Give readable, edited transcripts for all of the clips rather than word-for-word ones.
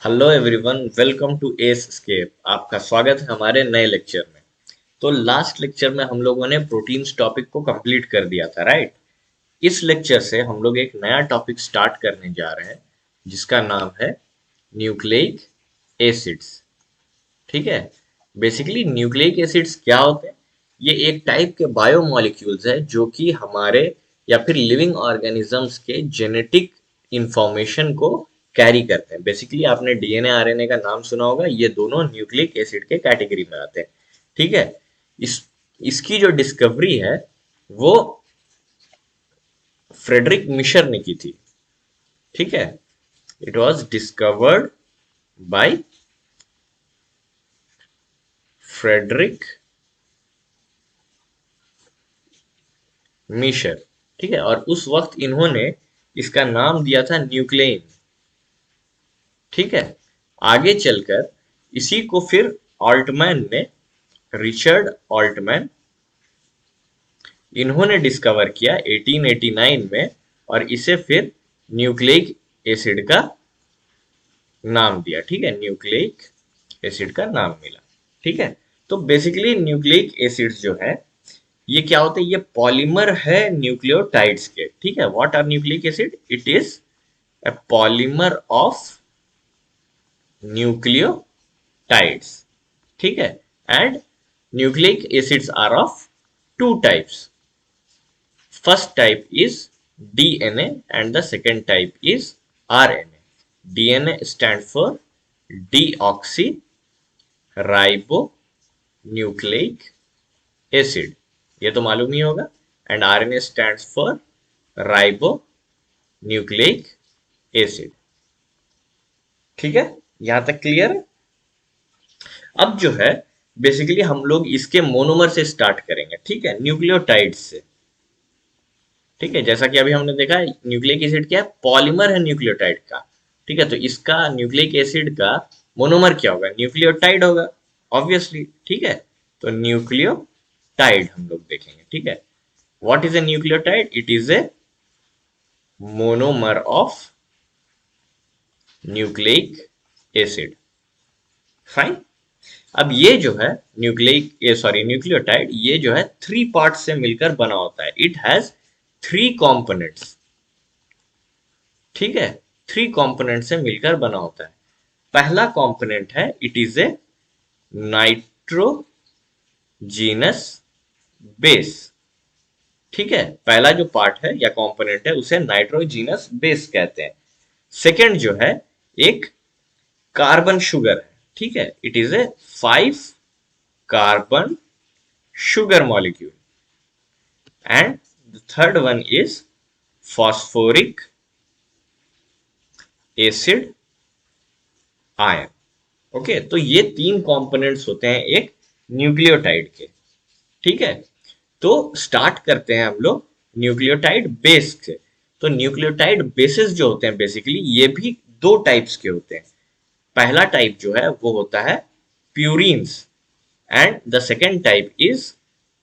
Hello everyone, welcome to escape. आपका स्वागत है हमारे नए लेक्चर में। तो लास्ट लेक्चर में हम लोगों ने प्रोटीन्स टॉपिक को कंप्लीट कर दिया था, राइट। इस लेक्चर से हम लोग एक नया टॉपिक स्टार्ट करने जा रहे हैं जिसका नाम है न्यूक्लिक एसिड्स। ठीक है। बेसिकली न्यूक्लिक एसिड्स क्या होते हैं? ये एक टाइप के बायोमोलिक्यूल्स है जो कि हमारे या फिर लिविंग ऑर्गेनिजम्स के जेनेटिक इंफॉर्मेशन को कैरी करते हैं। बेसिकली आपने डीएनए आरएनए का नाम सुना होगा, ये दोनों न्यूक्लिक एसिड के कैटेगरी में आते हैं। ठीक है। इस इसकी जो डिस्कवरी है वो फ्रेडरिक मिशर ने की थी। ठीक है। It was discovered by Friedrich Miescher. ठीक है। और उस वक्त इन्होंने इसका नाम दिया था न्यूक्लियन। ठीक है। आगे चलकर इसी को फिर ऑल्टमैन ने, रिचर्ड ऑल्टमैन, इन्होंने डिस्कवर किया 1889 में, और इसे फिर न्यूक्लिक एसिड का नाम दिया। ठीक है। न्यूक्लिक एसिड का नाम मिला। ठीक है। तो बेसिकली न्यूक्लिक एसिड्स जो है ये क्या होते हैं? ये पॉलीमर है न्यूक्लियोटाइड्स के। ठीक है। What are nucleic acid? It is a polymer of nucleotides. ठीक है। and nucleic acids are of two types. First type is DNA and the second type is RNA. DNA stands for deoxyribonucleic acid, ये तो मालूम ही होगा। And RNA stands for ribonucleic acid. ठीक है। यहां तक क्लियर है? अब जो है बेसिकली हम लोग इसके मोनोमर से स्टार्ट करेंगे। ठीक है। न्यूक्लियोटाइड से। ठीक है। जैसा कि अभी हमने देखा न्यूक्लिक एसिड क्या है? पॉलीमर है न्यूक्लियोटाइड का। ठीक है। तो इसका न्यूक्लिक एसिड का मोनोमर क्या होगा? न्यूक्लियोटाइड होगा, ऑब्वियसली। ठीक है। तो न्यूक्लियोटाइड हम लोग देखेंगे। ठीक है। What is a nucleotide? It is a monomer of nucleic acid. Fine. अब ये जो है न्यूक्लियोटाइड, ये जो है थ्री पार्ट से मिलकर बना होता है। It has three components. ठीक है। थ्री कंपोनेंट से मिलकर बना होता है। पहला कंपोनेंट है, it is a nitrogenous base. ठीक है। पहला जो पार्ट है या कंपोनेंट है उसे नाइट्रोजीनस बेस कहते हैं। सेकेंड जो है एक कार्बन शुगर है। ठीक है। It is a 5 carbon sugar molecule. And the third one is phosphoric acid ion. Okay. तो ये तीन कंपोनेंट्स होते हैं एक न्यूक्लियोटाइड के। ठीक है। तो स्टार्ट करते हैं हम लोग न्यूक्लियोटाइड बेस से। तो न्यूक्लियोटाइड बेसिस जो होते हैं बेसिकली ये भी दो टाइप्स के होते हैं। पहला टाइप जो है वो होता है purines and the second type is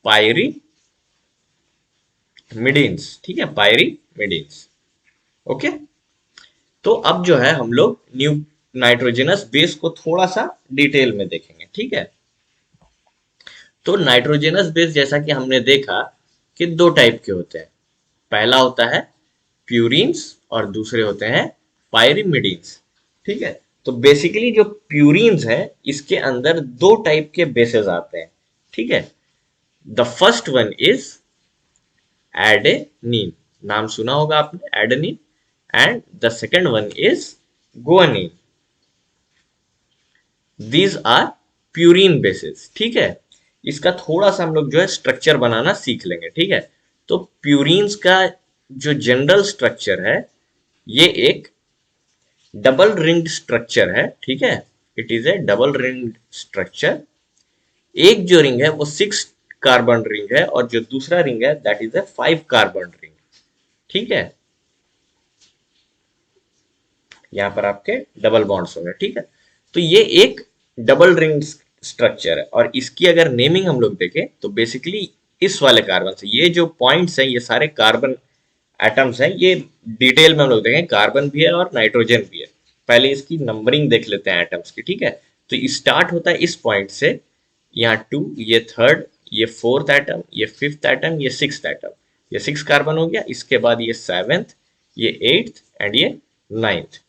pyrimidines. ठीक है। पायरीमिडीन्स। ओके। तो अब जो है हम लोग न्यू नाइट्रोजनस बेस को थोड़ा सा डिटेल में देखेंगे। ठीक है। तो नाइट्रोजनस बेस जैसा कि हमने देखा कि दो टाइप के होते हैं। पहला होता है प्यूरिन्स और दूसरे होते हैं पायरीमिडीन्स। ठीक है। तो बेसिकली जो प्यूरिन्स है इसके अंदर दो टाइप के बेसेस आते हैं। ठीक है। The first one is adenine. नाम सुना होगा आपने, adenine. And the second one is guanine. These are purine bases. ठीक है। इसका थोड़ा सा हम लोग जो है स्ट्रक्चर बनाना सीख लेंगे। ठीक है। तो प्यूरिन्स का जो जनरल स्ट्रक्चर है ये एक डबल रिंग्ड स्ट्रक्चर है। ठीक है। It is A double ringed structure. एक जो रिंग है वो 6 कार्बन रिंग है और जो दूसरा रिंग है that is a 5 carbon ring. ठीक है। यहां पर आपके डबल बॉन्ड्स होंगे। ठीक है। तो ये एक डबल रिंग स्ट्रक्चर है और इसकी अगर नेमिंग हम लोग देखें तो बेसिकली इस वाले कार्बन से ये जो पॉइंट्स हैं ये सारे कार्बन एटम्स हैं। ये डिटेल में हम लोग देखें, कार्बन भी है और नाइट्रोजन भी है। पहले इसकी नंबरिंग देख लेते हैं एटम्स की, ठीक है। तो स्टार्ट होता है इस पॉइंट से, यहाँ 2, ये थर्ड, ये फोर्थ एटम, ये फिफ्थ एटम, ये सिक्स्थ एटम, ये 6 कार्बन हो गया। इसके बाद ये सेवेंथ, ये एट्थ एंड ये नाइन्थ,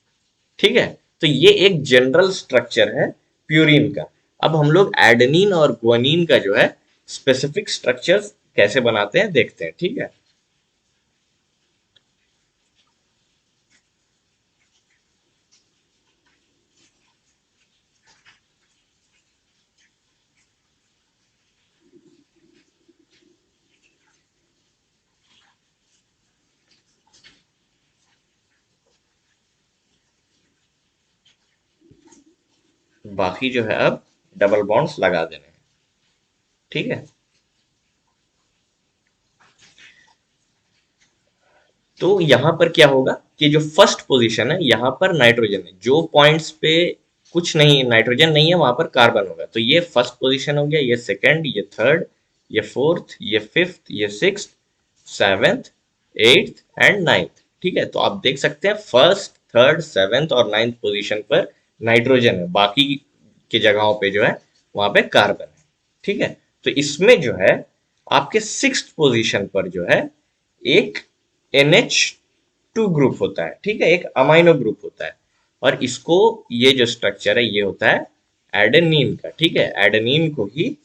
ठीक है। तो ये एक जनरल स्ट्रक्चर है प्यूरिन का। अब हम लोग एडेनिन और ग्वानिन का जो है स्पेसिफिक स्ट्रक्चर कैसे बनाते हैं देखते हैं, ठीक है। बाकी जो है अब डबल बॉन्ड्स लगा देने हैं, ठीक है। तो यहां पर क्या होगा कि जो फर्स्ट पोजीशन है यहां पर नाइट्रोजन है, जो पॉइंट्स पे कुछ नहीं नाइट्रोजन नहीं है वहां पर कार्बन होगा। तो ये फर्स्ट पोजीशन हो गया, ये सेकंड, ये थर्ड, ये फोर्थ, ये फिफ्थ, ये sixth, seventh, eighth and ninth, ठीक है। तो आप देख सकते हैं फर्स्ट, थर्ड, सेवेंथ और नाइन्थ पोजीशन पर नाइट्रोजन है, बाकी की जगहों पे जो है वहां पे कार्बन है, ठीक है। तो इसमें जो है आपके सिक्स्थ पोजीशन पर जो है एक NH2 ग्रुप होता है, ठीक है, एक अमाइनो ग्रुप होता है। और इसको, ये जो स्ट्रक्चर है ये होता है एडेनिन का, ठीक है। एडेनिन को ही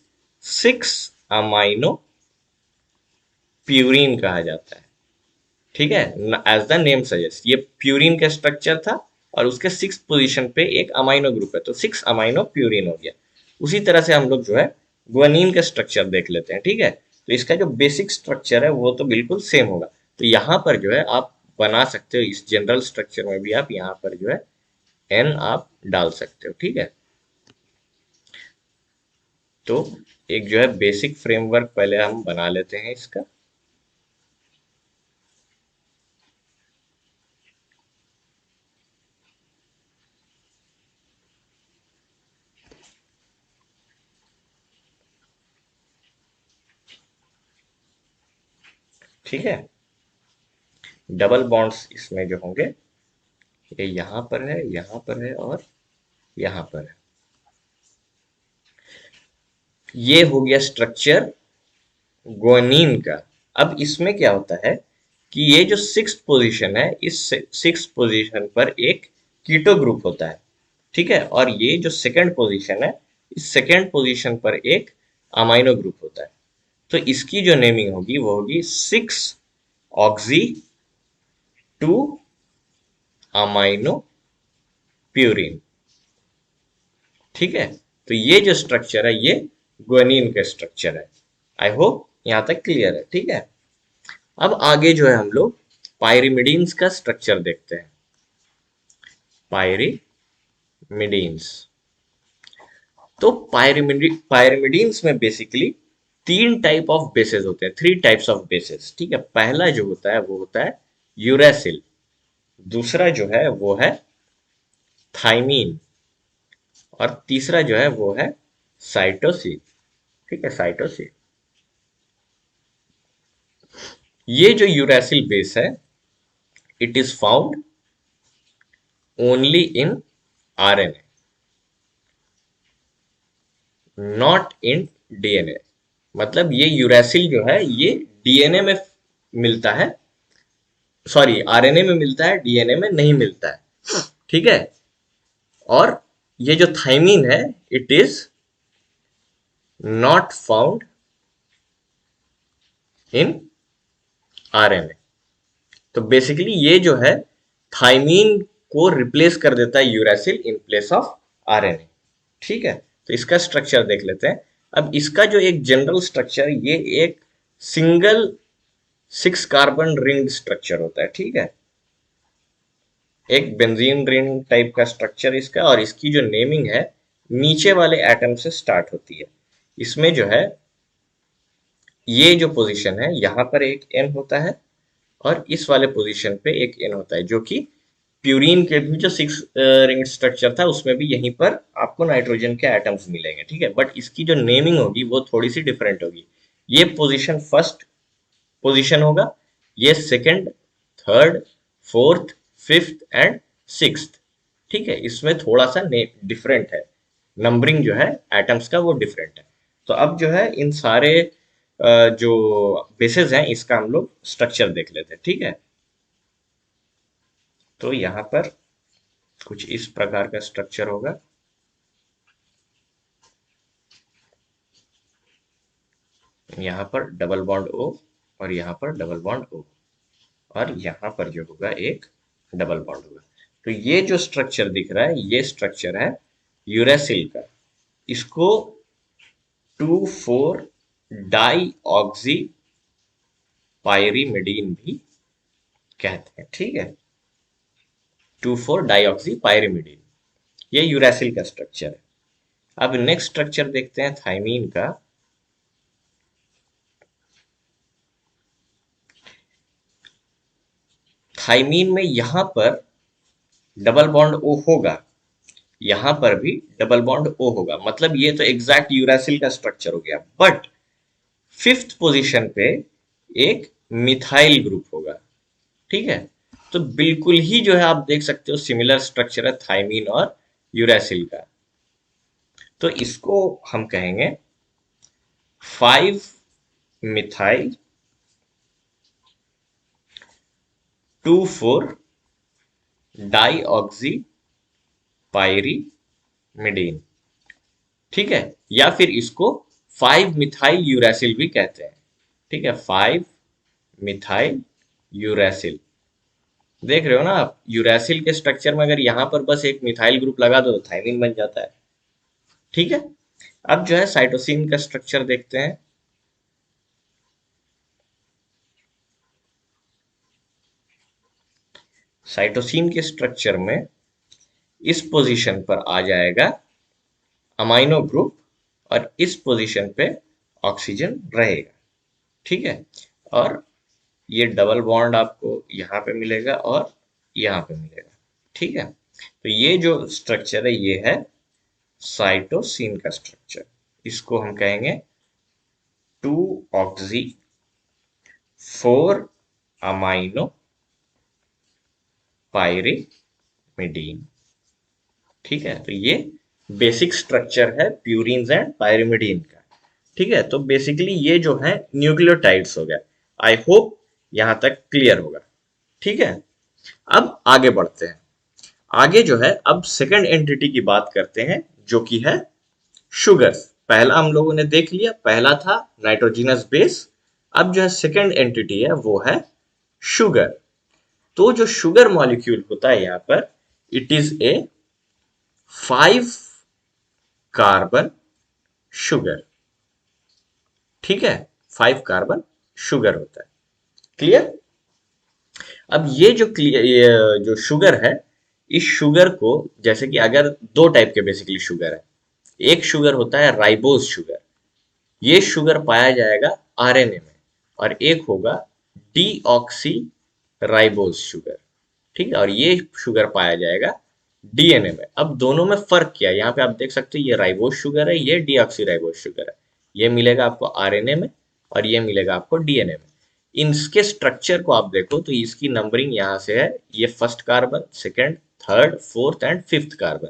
6 अमाइनो प्यूरिन कहा जाता है, ठीक है। एज द नेम सजेस्ट, ये प्यूरिन का स्ट्रक्चर था और उसके 6th पोजीशन पे एक अमाइनो ग्रुप है, तो 6 अमाइनो प्यूरिन हो गया। उसी तरह से हम लोग जो है ग्वानिन का स्ट्रक्चर देख लेते हैं, ठीक है। तो इसका जो बेसिक स्ट्रक्चर है वो तो बिल्कुल सेम होगा। तो यहाँ पर जो है आप बना सकते हो, इस जनरल स्ट्रक्चर में भी आप यहाँ पर जो है एन आप डाल सकते हो, ठीक है। तो एक जो है बेसिक फ्रेमवर्क पहले हम बना लेते हैं इसका। ठीक है, डबल बॉन्ड्स इसमें जो होंगे ये यहाँ पर है, यहाँ पर है और यहाँ पर है। ये हो गया स्ट्रक्चर ग्वानिन का। अब इसमें क्या होता है कि ये जो 6th पोजीशन है, इस 6th पोजीशन पर एक कीटो ग्रुप होता है, ठीक है। और ये जो सेकंड पोजीशन है, इस सेकंड पोजीशन पर एक अमाइनो ग्रुप होता है। तो इसकी जो नेमिंग होगी वो होगी 6 ऑक्सी 2 अमाइनो प्यूरिन, ठीक है। तो ये जो स्ट्रक्चर है ये ग्वानिन का स्ट्रक्चर है। आई होप यहां तक क्लियर है, ठीक है। अब आगे जो है हम लोग पायरिमिडीन्स का स्ट्रक्चर देखते हैं। पायरिमिडीन्स, तो पायरिमिडीन्स में बेसिकली 3 टाइप ऑफ बेसेस होते हैं, 3 टाइप्स ऑफ बेसेस, ठीक है। पहला जो होता है वो होता है यूरेसिल, दूसरा जो है वो है थाइमीन और तीसरा जो है वो है साइटोसिन, ठीक है, साइटोसिन। ये जो यूरेसिल बेस है it is found only in RNA, not in DNA। मतलब ये यूरेसिल जो है ये DNA में मिलता है, सॉरी RNA में मिलता है, DNA में नहीं मिलता है, ठीक है। और ये जो थाइमीन है it is not found in RNA। तो बेसिकली ये जो है थाइमीन को रिप्लेस कर देता है uracil in place of RNA, ठीक है। तो इसका स्ट्रक्चर देख लेते हैं। अब इसका जो एक जनरल स्ट्रक्चर, ये एक सिंगल 6 कार्बन रिंग स्ट्रक्चर होता है, ठीक है। एक बेंजीन रिंग टाइप का स्ट्रक्चर इसका, और इसकी जो नेमिंग है नीचे वाले एटम से स्टार्ट होती है। इसमें जो है ये जो पोजीशन है यहाँ पर एक N होता है और इस वाले पोजीशन पे एक N होता है, जो कि प्यूरिन के भी जो 6 रिंग स्ट्रक्चर था उसमें भी यहीं पर आपको नाइट्रोजन के एटम्स मिलेंगे, ठीक है। बट इसकी जो नेमिंग होगी वो थोड़ी सी डिफरेंट होगी। ये पोजीशन फर्स्ट पोजीशन होगा, ये second, third, fourth, fifth and sixth, ठीक है, इसमें थोड़ा सा डिफरेंट है, नंबरिंग जो है एटम्स का वो डिफरेंट है। तो अब जो है इन सारे जो बेसिस हैं इसका हम लोग स्ट्रक्चर देख लेते हैं, ठीक है। तो यहाँ पर कुछ इस प्रकार का स्ट्रक्चर होगा। यहाँ पर डबल बॉन्ड O और यहाँ पर डबल बॉन्ड O और यहाँ पर जो होगा एक डबल बॉन्ड होगा। तो ये जो स्ट्रक्चर दिख रहा है ये स्ट्रक्चर है यूरेसिल का। इसको 2,4 डाई ऑक्सी पायरिमिडीन भी कहते हैं, ठीक है। 2,4 डाई ऑक्सी पायरिमिडीन, ये यूरेसिल का स्ट्रक्चर है। अब नेक्स्ट स्ट्रक्चर देखते हैं थाइमीन का। थाइमीन में यहां पर डबल बॉन्ड O होगा, यहां पर भी डबल बॉन्ड O होगा, मतलब ये तो एग्जैक्ट यूरासिल का स्ट्रक्चर हो गया। बट फिफ्थ पोजीशन पे एक मिथाइल ग्रुप होगा, ठीक है। तो बिल्कुल ही जो है आप देख सकते हो सिमिलर स्ट्रक्चर है थाइमीन और यूरासिल का। तो इसको हम कहेंगे 5 मिथाइल 2,4 डाई ऑक्सी पायरिमिडीन, ठीक है। या फिर इसको 5 मिथाइल यूरासिल भी कहते हैं, ठीक है। 5 मिथाइल यूरासिल, देख रहे हो ना आप, यूरासिल के स्ट्रक्चर में अगर यहां पर बस एक मिथाइल ग्रुप लगा दो तो थाइमिन बन जाता है, ठीक है। अब जो है साइटोसिन का स्ट्रक्चर देखते हैं। साइटोसिन के स्ट्रक्चर में इस पोजीशन पर आ जाएगा अमाइनो ग्रुप और इस पोजीशन पे ऑक्सीजन रहेगा, ठीक है। और ये डबल बॉन्ड आपको यहाँ पे मिलेगा और यहाँ पे मिलेगा, ठीक है। तो ये जो स्ट्रक्चर है ये है साइटोसिन का स्ट्रक्चर। इसको हम कहेंगे 2 ऑक्सी 4 अमाइनो पायरिमिडीन, ठीक है। तो ये बेसिक स्ट्रक्चर है प्यूरिन्स एंड पायरिमिडीन का, ठीक है। तो बेसिकली ये जो है न्यूक्लियोटाइड्स हो गया। आई होप यहां तक क्लियर होगा, ठीक है। अब आगे बढ़ते हैं। आगे जो है अब सेकंड एंटिटी की बात करते हैं जो कि है शुगर्स। पहला हम लोगों ने देख लिया, पहला था नाइट्रोजिनस बेस। अब जो है सेकंड एंटिटी है वो है शुगर। तो जो शुगर मॉलिक्यूल होता है यहाँ पर, it is a 5 carbon sugar, ठीक है। 5 कार्बन शुगर होता है, क्लियर। अब ये जो शुगर है, इस शुगर को जैसे कि अगर दो टाइप के बेसिकली शुगर है। एक शुगर होता है राइबोज शुगर, ये शुगर पाया जाएगा आरएनए में। और एक होगा डीऑक्सी राइबोज शुगर, ठीक है। और ये शुगर पाया जाएगा डीएनए में। अब दोनों में फर्क क्या है, यहाँ पे आप देख सकते हो, ये राइबोज शुगर है, ये डीऑक्सी राइबोज शुगर है। ये मिलेगा आपको आरएनए में और ये मिलेगा आपको डीएनए में। इनके स्ट्रक्चर को आप देखो तो इसकी नंबरिंग यहाँ से है, ये first carbon, second, third, fourth and fifth carbon.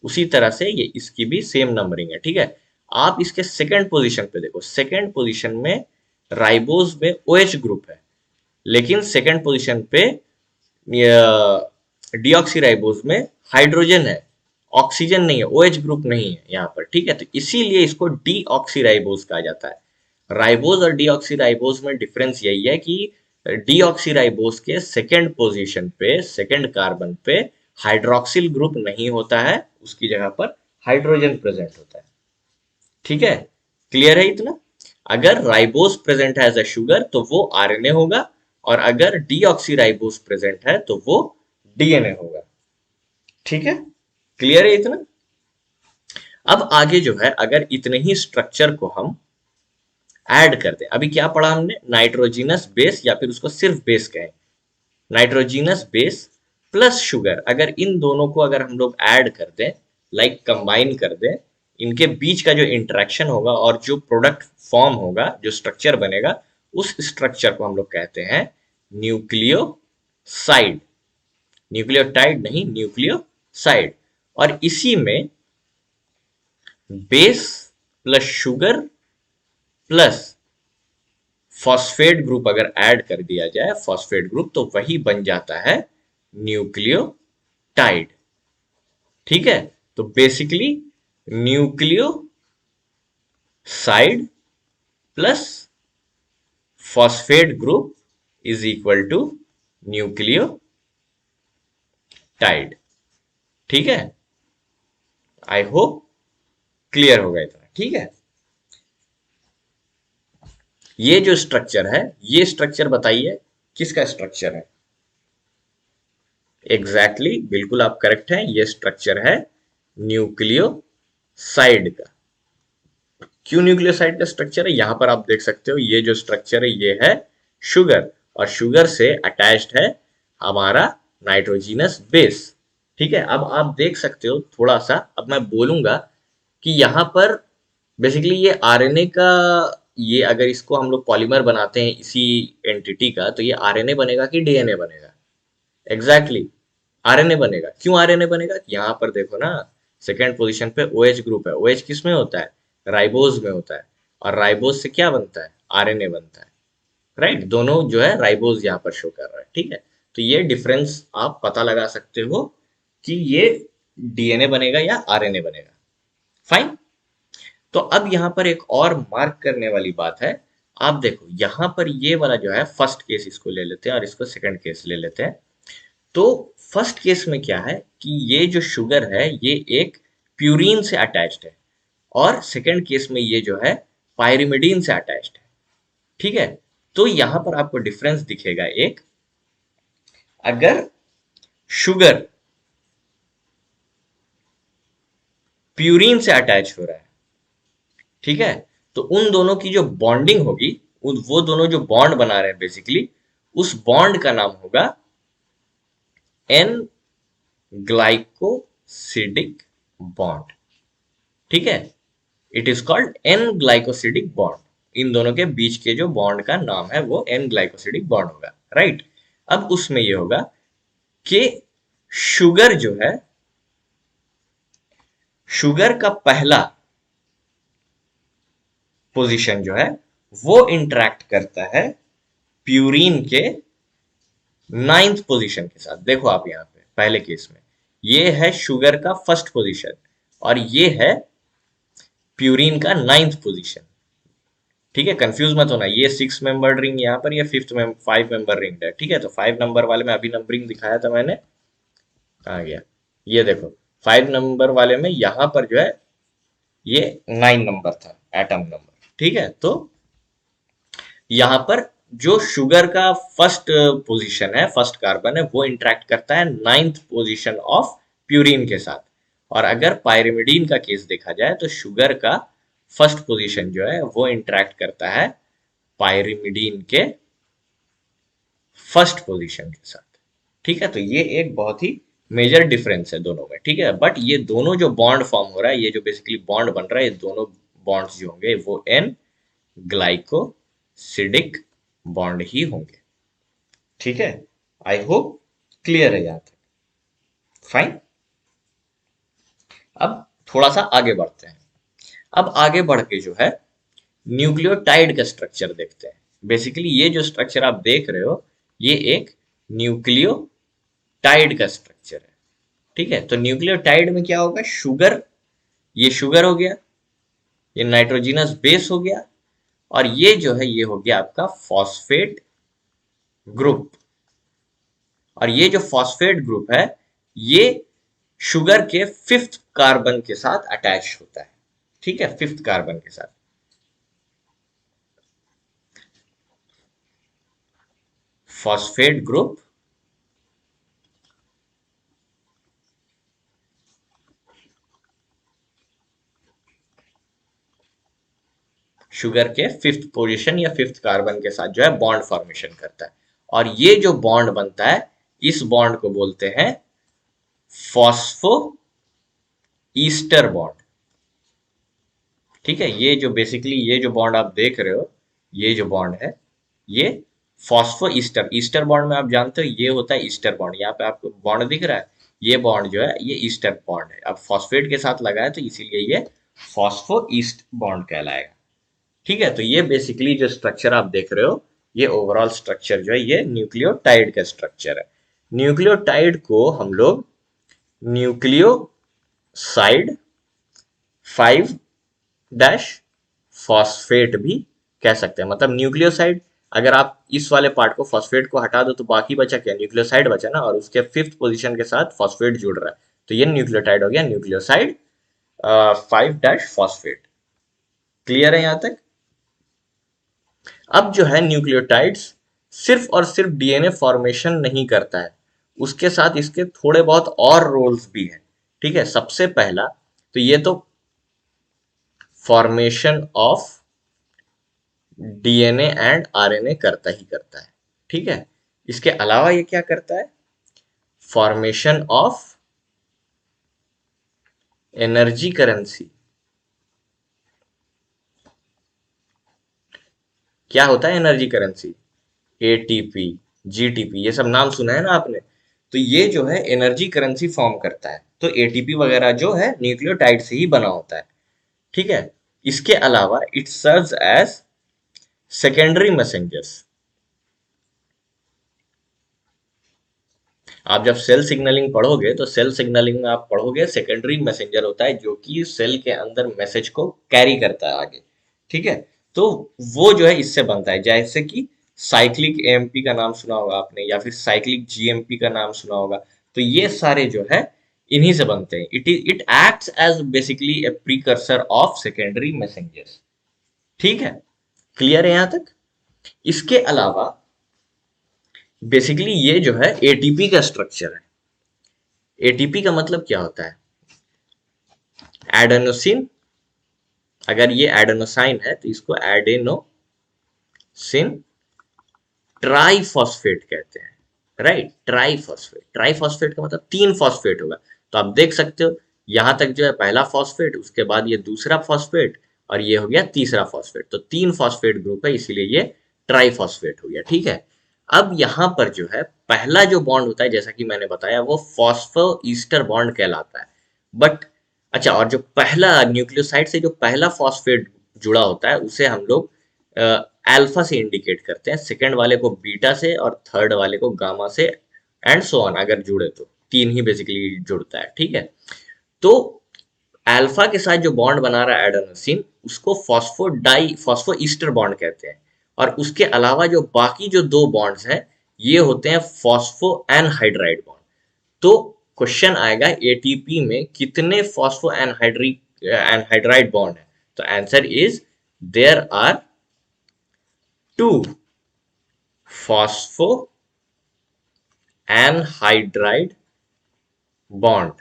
उसी तरह से ये इसकी भी सेम नंबरिंग है, ठीक है। आप इसके सेकंड पोजीशन पे देखो, सेकंड पोजीशन में राइबोज में OH ग्रुप है, लेकिन सेकंड पोजीशन पे डीऑक्सीराइबोज में हाइड्रोजन है, ऑक्सीजन नहीं है, OH ग्रुप नहीं है यहाँ पर, ठीक है। तो इसीलिए इसको डीऑक्सीराइबोज कहा जाता है। राइबोज और डीऑक्सीराइबोज में डिफरेंस यही है कि डीऑक्सीराइबोज के सेकंड पोजीशन पे, सेकंड कार्बन पे हाइड्रोक्सिल ग्रुप नहीं होता है, उसकी जगह पर हाइड्रोजन प्रेजेंट होता है, ठीक है। क्लियर है इतना। अगर राइबोज प्रेजेंट है एज अ शुगर तो वो आरएनए होगा, और अगर डीऑक्सीराइबोज प्रेजेंट है तो वो डीएनए होगा, ठीक है। क्लियर है इतना। अब आगे जो है अगर इतने ही स्ट्रक्चर को हम ऐड कर दें, अभी क्या पढ़ा हमने, नाइट्रोजिनस बेस या फिर उसको सिर्फ बेस कहें, नाइट्रोजिनस बेस प्लस शुगर, अगर इन दोनों को अगर हम लोग ऐड कर दें, लाइक कंबाइन कर दें, इनके बीच का जो इंटरेक्शन होगा और जो प्रोडक्ट फॉर्म होगा, जो स्ट्रक्चर बनेगा, उस स्ट्रक्चर को हम लोग कहते हैं न्यूक्लियोसाइड। न्यूक्लियोटाइड नहीं, न्यूक्लियोसाइड, साइड। और इसी में base plus sugar plus phosphate group अगर ऐड कर दिया जाए, फॉस्फेट ग्रुप, तो वही बन जाता है न्यूक्लियोटाइड। ठीक है, तो basically nucleoside plus phosphate group is equal to nucleotide. ठीक है, आई होप क्लियर होगा इतना। ठीक है, ये जो स्ट्रक्चर है, ये स्ट्रक्चर बताइए किसका स्ट्रक्चर है? एग्जैक्टली exactly, बिल्कुल आप करेक्ट हैं, ये स्ट्रक्चर है न्यूक्लियोसाइड का। क्यों न्यूक्लियोसाइड का स्ट्रक्चर है? यहां पर आप देख सकते हो, ये जो स्ट्रक्चर है ये है शुगर, और शुगर से अटैच्ड है हमारा नाइट्रोजिनस बेस। ठीक है, अब आप देख सकते हो थोड़ा सा, अब मैं बोलूंगा कि यहां पर बेसिकली ये आरएनए का, ये अगर इसको हम लोग पॉलीमर बनाते हैं इसी एंटिटी का, तो ये आरएनए बनेगा कि डीएनए बनेगा? एग्जैक्टली आरएनए बनेगा। क्यों आरएनए बनेगा? यहां पर देखो ना, सेकेंड पोजीशन पे ओएच ग्रुप है। ओएच किस में होता है? राइबोज में होता है। और राइबोज से क्या बनता है? आरएनए बनता है। राइट, दोनों जो है राइबोज यहाँ पर शो कर रहा है। ठीक है, तो ये डिफरेंस आप पता लगा सकते हो कि ये डीएनए बनेगा या आरएनए बनेगा। फाइन। तो अब यहाँ पर एक और मार्क करने वाली बात है। आप देखो यहाँ पर ये वाला जो है फर्स्ट केस, इसको ले लेते हैं और इसको सेकंड केस ले लेते हैं। तो फर्स्ट केस में क्या है कि ये जो शुगर है ये एक प्यूरिन से अटैच्ड है, और सेकंड केस में ये जो है पायरिमिडीन से अटैच्ड है। ठीक है, तो यहां पर आपको डिफरेंस दिखेगा एक, अगर शुगर प्यूरिन से अटैच हो रहा है, ठीक है, तो उन दोनों की जो बॉन्डिंग होगी, वो दोनों जो बॉन्ड बना रहे हैं बेसिकली, उस बॉन्ड का नाम होगा एन ग्लाइकोसिडिक बॉन्ड। ठीक है, it is called N glycosidic bond. इन दोनों के बीच के जो बॉन्ड का नाम है वो एन ग्लाइकोसिडिक बॉन्ड होगा। राइट, अब उसमें ये होगा कि शुगर जो है, शुगर का पहला पोजीशन जो है वो इंटरैक्ट करता है प्यूरिन के नाइन्थ पोजीशन के साथ। देखो आप यहां पे पहले केस में ये है शुगर का फर्स्ट पोजीशन, और ये है प्यूरिन का नाइन्थ पोजीशन। ठीक है, कंफ्यूज मत होना, ये 6 मेंबर रिंग यहाँ पर, ये 5 मेंबर रिंग है। ठीक है, तो 5 नंबर वाले में अभी नंबरिंग दिखाया था मैंने, आ गया, ये देखो 5 नंबर वाले में यहाँ पर जो है ये 9 नंबर था, एटम नंबर। ठीक है, तो यहाँ पर जो शुगर का फर्स्ट पोजीशन है, फर्स्ट कार्बन है, वो इंटरेक्ट करता है नाइन्थ पोजीशन ऑफ प्यूरिन के साथ। और अगर पायरिमिडीन का केस देखा जाए तो शुगर का फर्स्ट पोजीशन जो है वो इंटरेक्ट करता है पायरिमिडीन के फर्स्ट पोजीशन के साथ। ठीक है, तो ये एक बहुत ही मेजर डिफरेंस है दोनों में। ठीक है, बट ये दोनों जो बॉन्ड फॉर्म हो रहा है, ये जो बेसिकली बॉन्ड बन रहा है, ये दोनों बॉन्ड्स जो होंगे वो एन ग्लाइकोसिडिक बॉन्ड ही होंगे। ठीक है, आई होप क्लियर है यहां तक। फाइन, अब थोड़ा सा आगे बढ़ते हैं। अब आगे बढ़ के जो है न्यूक्लियोटाइड का स्ट्रक्चर देखते हैं। बेसिकली ये जो स्ट्रक्चर आप देख रहे हो ये एक न्यूक्लियोटाइड का स्ट्रक्चर है। ठीक है, तो न्यूक्लियोटाइड में क्या होगा? शुगर, ये शुगर हो गया, ये नाइट्रोजिनस बेस हो गया, और ये जो है ये हो गया आपका फॉस्फेट ग्रुप। और ये जो फॉस्फेट ग्रुप है ये शुगर के 5th कार्बन के साथ अटैच होता है। ठीक है, 5th कार्बन के साथ फॉस्फेट ग्रुप शुगर के 5th पोजीशन या 5th कार्बन के साथ जो है बॉन्ड फॉर्मेशन करता है। और ये जो बॉन्ड बनता है इस बॉन्ड को बोलते हैं फॉस्फो ईस्टर बॉन्ड। ठीक है, ये जो बेसिकली ये जो बॉन्ड आप देख रहे हो, ये जो बॉन्ड है ये फॉस्फो ईस्टर, ईस्टर बॉन्ड में आप जानते हो ये होता है ईस्टर बॉन्ड। यहाँ पे आपको बॉन्ड दिख रहा है, ये बॉन्ड जो है ये ईस्टर बॉन्ड है। अब फॉस्फेट के साथ लगा है तो इसीलिए ये फॉस्फो ईस्ट बॉन्ड कहलाएगा। ठीक है, तो ये बेसिकली जो स्ट्रक्चर आप देख रहे हो, ये ओवरऑल स्ट्रक्चर जो है ये न्यूक्लियोटाइड का स्ट्रक्चर है। न्यूक्लियोटाइड को हम लोग न्यूक्लियोसाइड 5 फॉस्फेट भी कह सकते हैं। मतलब न्यूक्लियोसाइड, अगर आप इस वाले पार्ट को फॉस्फेट को हटा दो तो बाकी बचा क्या, न्यूक्लियोसाइड बचा ना, और उसके 5th पोजीशन के साथ फॉस्फेट जुड़ रहा है, तो ये न्यूक्लियोटाइड हो गया, न्यूक्लियोसाइड 5 फॉस्फेट। क्लियर है यहां तक? अब जो है न्यूक्लियोटाइड्स सिर्फ और सिर्फ डीएनए फॉर्मेशन नहीं करता है, उसके साथ इसके थोड़े बहुत और रोल्स भी हैं। ठीक है, सबसे पहला तो ये तो formation of DNA and RNA करता ही करता है। ठीक है, इसके अलावा ये क्या करता है, फॉर्मेशन ऑफ एनर्जी करेंसी। क्या होता है एनर्जी करेंसी? एटीपी, जीटीपी, ये सब नाम सुना है ना आपने। तो ये जो है एनर्जी करेंसी फॉर्म करता है, तो एटीपी वगैरह जो है न्यूक्लियोटाइड से ही बना होता है। ठीक है, इसके अलावा it serves as secondary messengers. आप जब सेल सिग्नलिंग पढ़ोगे तो सेल सिग्नलिंग में आप पढ़ोगे सेकेंडरी मैसेंजर होता है जो कि सेल के अंदर मैसेज को कैरी करता है आगे। ठीक है, तो वो जो है इससे बनता है, जैसे कि साइक्लिक एएमपी का नाम सुना होगा आपने, या फिर साइक्लिक जीएमपी का नाम सुना होगा। तो ये सारे जो है इन्हीं से बनते हैं। It acts as basically a precursor of secondary messengers. ठीक है, क्लियर है यहां तक? इसके अलावा बेसिकली ये जो है एटीपी का स्ट्रक्चर है। एटीपी का मतलब क्या होता है? एडेनोसिन, अगर ये एडेनोसाइन है तो इसको एडेनोसिन ट्राइफॉस्फेट कहते हैं। राइट, ट्राइफॉस्फेट, ट्राइफॉस्फेट का मतलब 3 फॉस्फेट होगा। तो आप देख सकते हो यहां तक जो है पहला फॉस्फेट, उसके बाद ये दूसरा फॉस्फेट, और ये हो गया तीसरा फॉस्फेट। तो 3 फॉस्फेट ग्रुप है, इसीलिए ये ट्राइफॉस्फेट हो गया। ठीक है, अब यहां पर जो है पहला जो बॉन्ड होता है, जैसा कि मैंने बताया, वो फॉस्फो ईस्टर बॉन्ड कहलाता है। बट अच्छा, और जो पहला न्यूक्लियोसाइड से जो पहला फॉस्फेट जुड़ा होता है उसे हम लोग अल्फा से इंडिकेट करते हैं, सेकंड वाले को बीटा से, और थर्ड वाले को गामा से, एंड सो ऑन। अगर जुड़े तो 3 ही बेसिकली जुड़ता है। ठीक है, तो अल्फा के साथ जो बॉन्ड बना रहा है एडेनोसिन, उसको फॉस्फो ईस्टर बॉन्ड कहते हैं। और उसके अलावा जो बाकी जो 2 बॉन्ड्स हैं ये होते हैं फॉस्फो एनहाइड्राइड बॉन्ड। तो क्वेश्चन आएगा एटीपी में कितने फॉस्फो एनहाइड्राइड बॉन्ड है? तो answer is there are 2 phospho anhydride bond.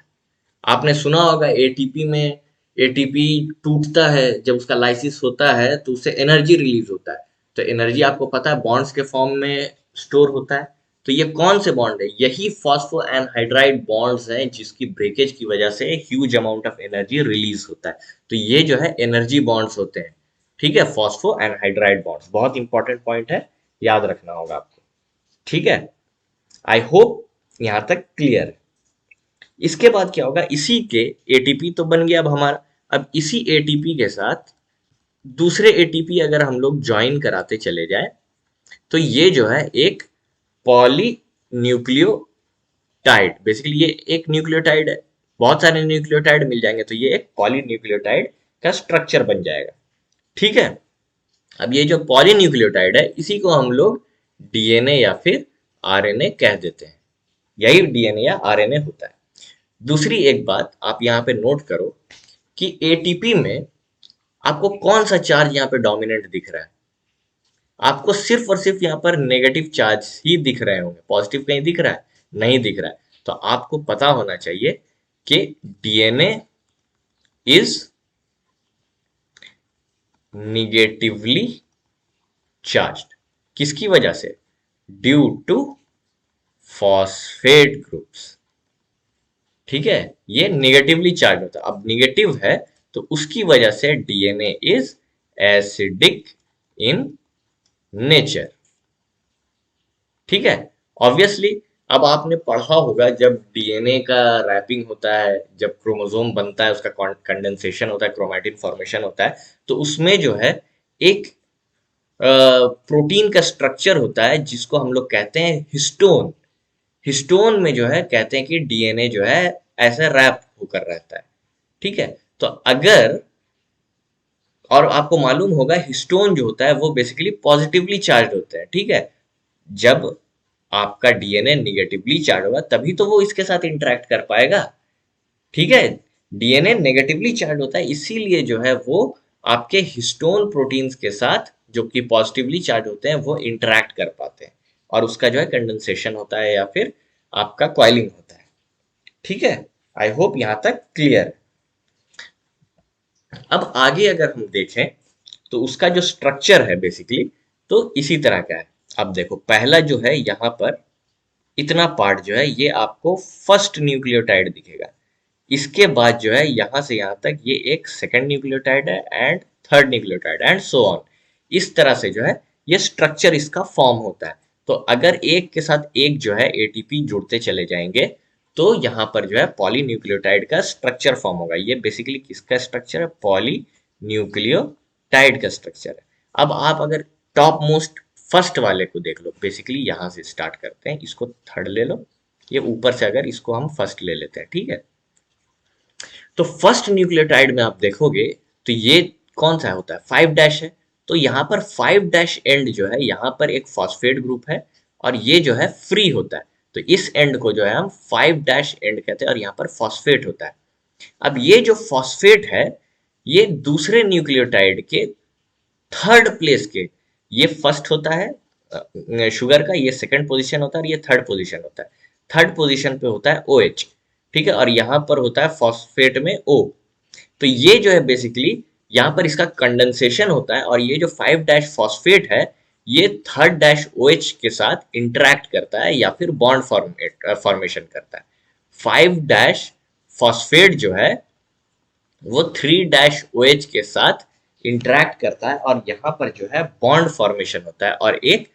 आपने सुना होगा एटीपी में, एटीपी टूटता है जब उसका लाइसिस होता है तो उससे एनर्जी रिलीज होता है। तो एनर्जी आपको पता है बॉन्ड्स के फॉर्म में स्टोर होता है। तो ये कौन से बॉन्ड है? यही फॉस्फो एनहाइड्राइड बॉन्ड्स हैं जिसकी ब्रेकेज की वजह से huge amount of energy release होता है। तो ये जो है एनर्जी बॉन्ड्स होते हैं। ठीक है, फॉस्फो एनहाइड्राइड बॉन्ड्स बहुत इंपॉर्टेंट पॉइंट है, याद रखना होगा आपको। ठीक है, आई होप यहां तक क्लियर है। इसके बाद क्या होगा, इसी के एटीपी तो बन गया अब हमारा। अब इसी एटीपी के साथ दूसरे एटीपी अगर हम लोग ज्वाइन कराते चले जाए तो ये जो है एक पॉली न्यूक्लियोटाइड, बेसिकली ये एक न्यूक्लियोटाइड है, बहुत सारे न्यूक्लियोटाइड मिल जाएंगे तो ये एक पॉली न्यूक्लियोटाइड का स्ट्रक्चर बन जाएगा। ठीक है, अब ये जो पॉली न्यूक्लियोटाइड है इसी को हम लोग डीएनए या फिर आरएनए कह देते हैं। यही डीएनए या आरएनए होता है। दूसरी एक बात आप यहाँ पे नोट करो कि एटीपी में आपको कौन सा चार्ज यहाँ पे डोमिनेंट दिख रहा है? आपको सिर्फ और सिर्फ यहाँ पर नेगेटिव चार्ज ही दिख रहे होंगे, पॉजिटिव कहीं दिख रहा है? नहीं दिख रहा है। तो आपको पता होना चाहिए कि डीएनए इज निगेटिवली चार्ज्ड। किसकी वजह से? Due to phosphate groups. ठीक है, ये निगेटिवली चार्ज होता है। अब निगेटिव है तो उसकी वजह से DNA is acidic in nature. ठीक है, ऑब्वियसली अब आपने पढ़ा होगा जब डीएनए का रैपिंग होता है, जब क्रोमोसोम बनता है, उसका कंडेंसेशन होता है, क्रोमैटिन फॉर्मेशन होता है, तो उसमें जो है एक प्रोटीन का स्ट्रक्चर होता है जिसको हम लोग कहते हैं हिस्टोन। हिस्टोन में जो है कहते हैं कि डीएनए जो है ऐसा रैप होकर रहता है। ठीक है, तो अगर, और आपको मालूम होगा हिस्टोन जो होता है वो बेसिकली पॉजिटिवली चार्ज होता है। ठीक है, जब आपका डीएनए निगेटिवली चार्ज होगा तभी तो वो इसके साथ इंटरेक्ट कर पाएगा। ठीक है, डीएनए नेगेटिवली चार्ज होता है, इसीलिए जो है वो आपके हिस्टोन प्रोटीन्स के साथ जो कि पॉजिटिवली चार्ज होते हैं वो इंटरेक्ट कर पाते हैं, और उसका जो है कंडेंसेशन होता है या फिर आपका कॉइलिंग होता है। ठीक है, आई होप यहां तक क्लियर। अब आगे अगर हम देखें तो उसका जो स्ट्रक्चर है बेसिकली तो इसी तरह का है। अब देखो पहला जो है यहाँ पर इतना पार्ट जो है ये आपको फर्स्ट न्यूक्लियोटाइड दिखेगा। इसके बाद जो है यहाँ से यहाँ तक ये एक सेकंड न्यूक्लियोटाइड है and third nucleotide and so on. इस तरह से जो है ये स्ट्रक्चर इसका फॉर्म होता है। तो अगर एक के साथ एक जो है एटीपी जुड़ते चले जाएंगे तो यहाँ पर जो है पॉलीन्यूक्लियोटाइड का स्ट्रक्चर फॉर्म होगा। ये बेसिकली किसका स्ट्रक्चर है? पॉलीन्यूक्लियोटाइड का स्ट्रक्चर है। अब आप अगर टॉप मोस्ट फर्स्ट वाले को देख लो, बेसिकली यहाँ से स्टार्ट करते हैं, इसको थर्ड ले लो, ये ऊपर से अगर इसको हम फर्स्ट ले लेते हैं। ठीक है, तो फर्स्ट न्यूक्लियोटाइड में आप देखोगे तो ये कौन सा होता है? 5' है। तो यहाँ पर 5' एंड जो है यहाँ पर एक फॉस्फेट ग्रुप है और ये जो है फ्री होता है। तो इस एंड को जो है हम 5' एंड कहते हैं और यहाँ पर फॉस्फेट होता है। अब ये जो फॉस्फेट है ये दूसरे न्यूक्लियोटाइड के थर्ड प्लेस के, ये फर्स्ट होता है शुगर का, ये सेकंड पोजीशन होता है और ये थर्ड पोजीशन होता है। थर्ड पोजीशन पे होता है OH। ठीक है, और यहाँ पर होता है फॉस्फेट में O। तो ये जो है बेसिकली यहाँ पर इसका कंडेंसेशन होता है और ये जो 5' फॉस्फेट है ये थर्ड डैश OH के साथ इंटरेक्ट करता है या फिर बॉन्ड फॉर्मेशन करता है। 5' फॉस्फेट जो है वो 3' OH के साथ इंटरेक्ट करता है और यहाँ पर जो है बॉन्ड फॉर्मेशन होता है और एक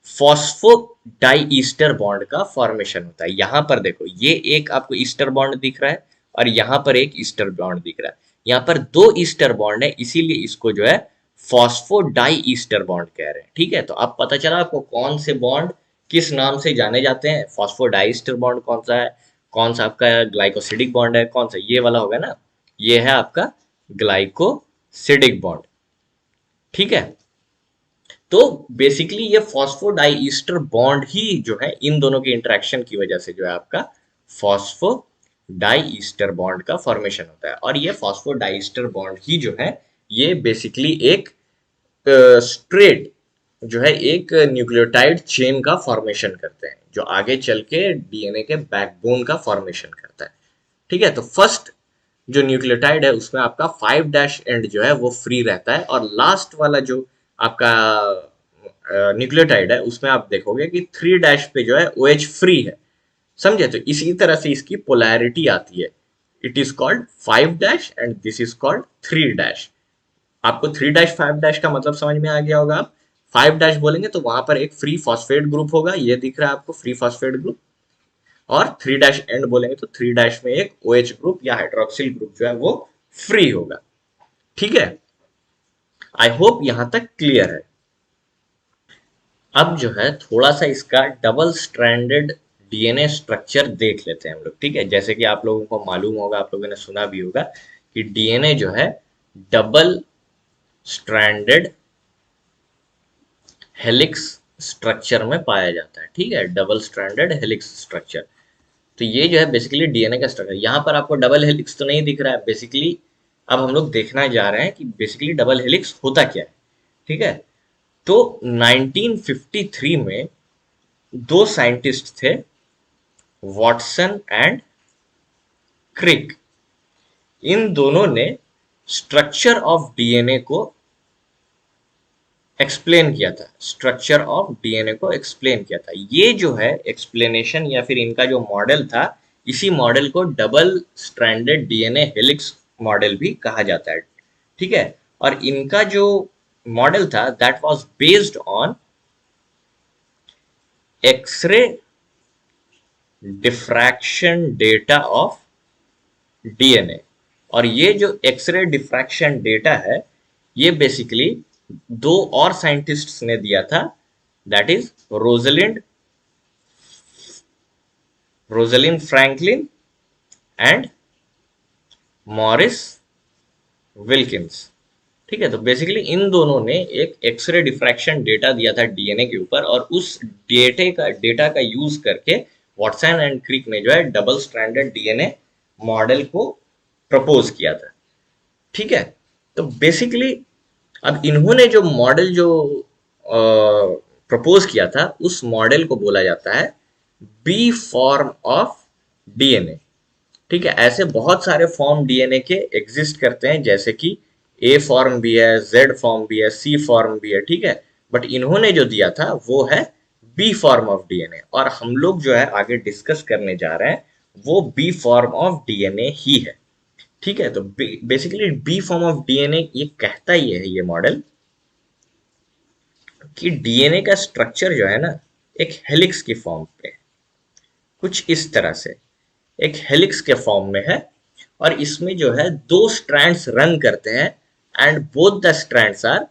फॉस्फोडाई ईस्टर बॉन्ड का फॉर्मेशन होता है। यहाँ पर देखो ये एक आपको ईस्टर बॉन्ड दिख रहा है और यहाँ पर एक ईस्टर बॉन्ड दिख रहा है। यहाँ पर दो ईस्टर बॉन्ड है इसीलिए इसको जो है फॉस्फोडाई ईस्टर बॉन्ड कह रहे हैं। ठीक है, तो अब पता चला आपको कौन से बॉन्ड किस नाम से जाने जाते हैं। फॉस्फोडाई ईस्टर बॉन्ड कौन सा है, कौन सा आपका ग्लाइकोसिडिक बॉन्ड है, कौन सा ये वाला होगा ना, ये है आपका ग्लाइकोसिडिक बॉन्ड। ठीक है, तो बेसिकली ये फॉस्फोडाईस्टर बॉन्ड ही जो है इन दोनों के इंटरेक्शन की वजह से जो है आपका फॉस्फोडाईस्टर बॉन्ड का फॉर्मेशन होता है। और ये फॉस्फोडाईस्टर बॉन्ड ही जो है ये बेसिकली एक स्ट्रेट जो है एक न्यूक्लियोटाइड चेन का फॉर्मेशन करते हैं जो आगे चल के डीएनए के बैकबोन का फॉर्मेशन करता है। ठीक है, तो फर्स्ट जो न्यूक्लियोटाइड है उसमें आपका 5' एंड जो है वो फ्री रहता है और लास्ट वाला जो आपका न्यूक्लियोटाइड है उसमें आप देखोगे कि 3' पे जो है OH फ्री है। समझे? तो इसी तरह से इसकी पोलैरिटी आती है। It is called 5' and this is called 3'। आपको 3' 5' का मतलब समझ में आ गया होगा। आप 5' बोलेंगे तो वहां पर एक फ्री फॉस्फेट ग्रुप होगा, ये दिख रहा है आपको फ्री फॉस्फेट ग्रुप। और 3' एंड बोलेंगे तो 3' में एक OH ग्रुप या हाइड्रोक्सिल ग्रुप जो है वो फ्री होगा। ठीक है, आई होप यहां तक क्लियर है। अब जो है थोड़ा सा इसका डबल स्ट्रैंडेड डीएनए स्ट्रक्चर देख लेते हैं हम लोग। ठीक है, जैसे कि आप लोगों को मालूम होगा, आप लोगों ने सुना भी होगा कि डीएनए जो है डबल स्ट्रैंडेड हेलिक्स स्ट्रक्चर में पाया जाता है। ठीक है, डबल स्ट्रैंडेड हेलिक्स स्ट्रक्चर। तो ये जो है बेसिकली डीएनए का स्ट्रक्चर। यहाँ पर आपको डबल हेलिक्स तो नहीं दिख रहा है बेसिकली। अब हम लोग देखना जा रहे हैं कि बेसिकली डबल हेलिक्स होता क्या है। ठीक है, तो 1953 में दो साइंटिस्ट थे, वॉटसन एंड क्रिक। इन दोनों ने स्ट्रक्चर ऑफ डीएनए को एक्सप्लेन किया था। स्ट्रक्चर ऑफ डीएनए को एक्सप्लेन किया था। ये जो है एक्सप्लेनेशन या फिर इनका जो मॉडल था, इसी मॉडल को double stranded DNA helix model भी कहा जाता है। ठीक है, और इनका जो मॉडल था that was based on X ray diffraction data of DNA. और ये जो एक्सरे डिफ्रैक्शन डेटा है, ये बेसिकली दो और साइंटिस्ट्स ने दिया था, that is Rosalind Franklin and Morris Wilkins. ठीक है, तो बेसिकली इन दोनों ने एक एक्सरे डिफ्रैक्शन डेटा दिया था डीएनए के ऊपर, और उस डेटा का यूज करके वॉटसन एंड क्रिक ने जो है डबल स्ट्रैंडेड डीएनए मॉडल को प्रपोज किया था। ठीक है, तो बेसिकली अब इन्होंने जो मॉडल जो प्रपोज किया था, उस मॉडल को बोला जाता है बी फॉर्म ऑफ डीएनए। ठीक है, ऐसे बहुत सारे फॉर्म डीएनए के एग्जिस्ट करते हैं, जैसे कि ए फॉर्म भी है, जेड फॉर्म भी है, सी फॉर्म भी है। ठीक है, बट इन्होंने जो दिया था वो है बी फॉर्म ऑफ डीएनए, और हम लोग जो है आगे डिस्कस करने जा रहे हैं वो बी फॉर्म ऑफ डीएनए ही है। ठीक है, तो basically B form of DNA ये कहता ही है ये मॉडल कि डीएनए का स्ट्रक्चर जो है ना, एक हेलिक्स की फॉर्म पे, कुछ इस तरह से एक हेलिक्स के फॉर्म में है, और इसमें जो है दो स्ट्रैंड्स रन करते हैं, and both the strands are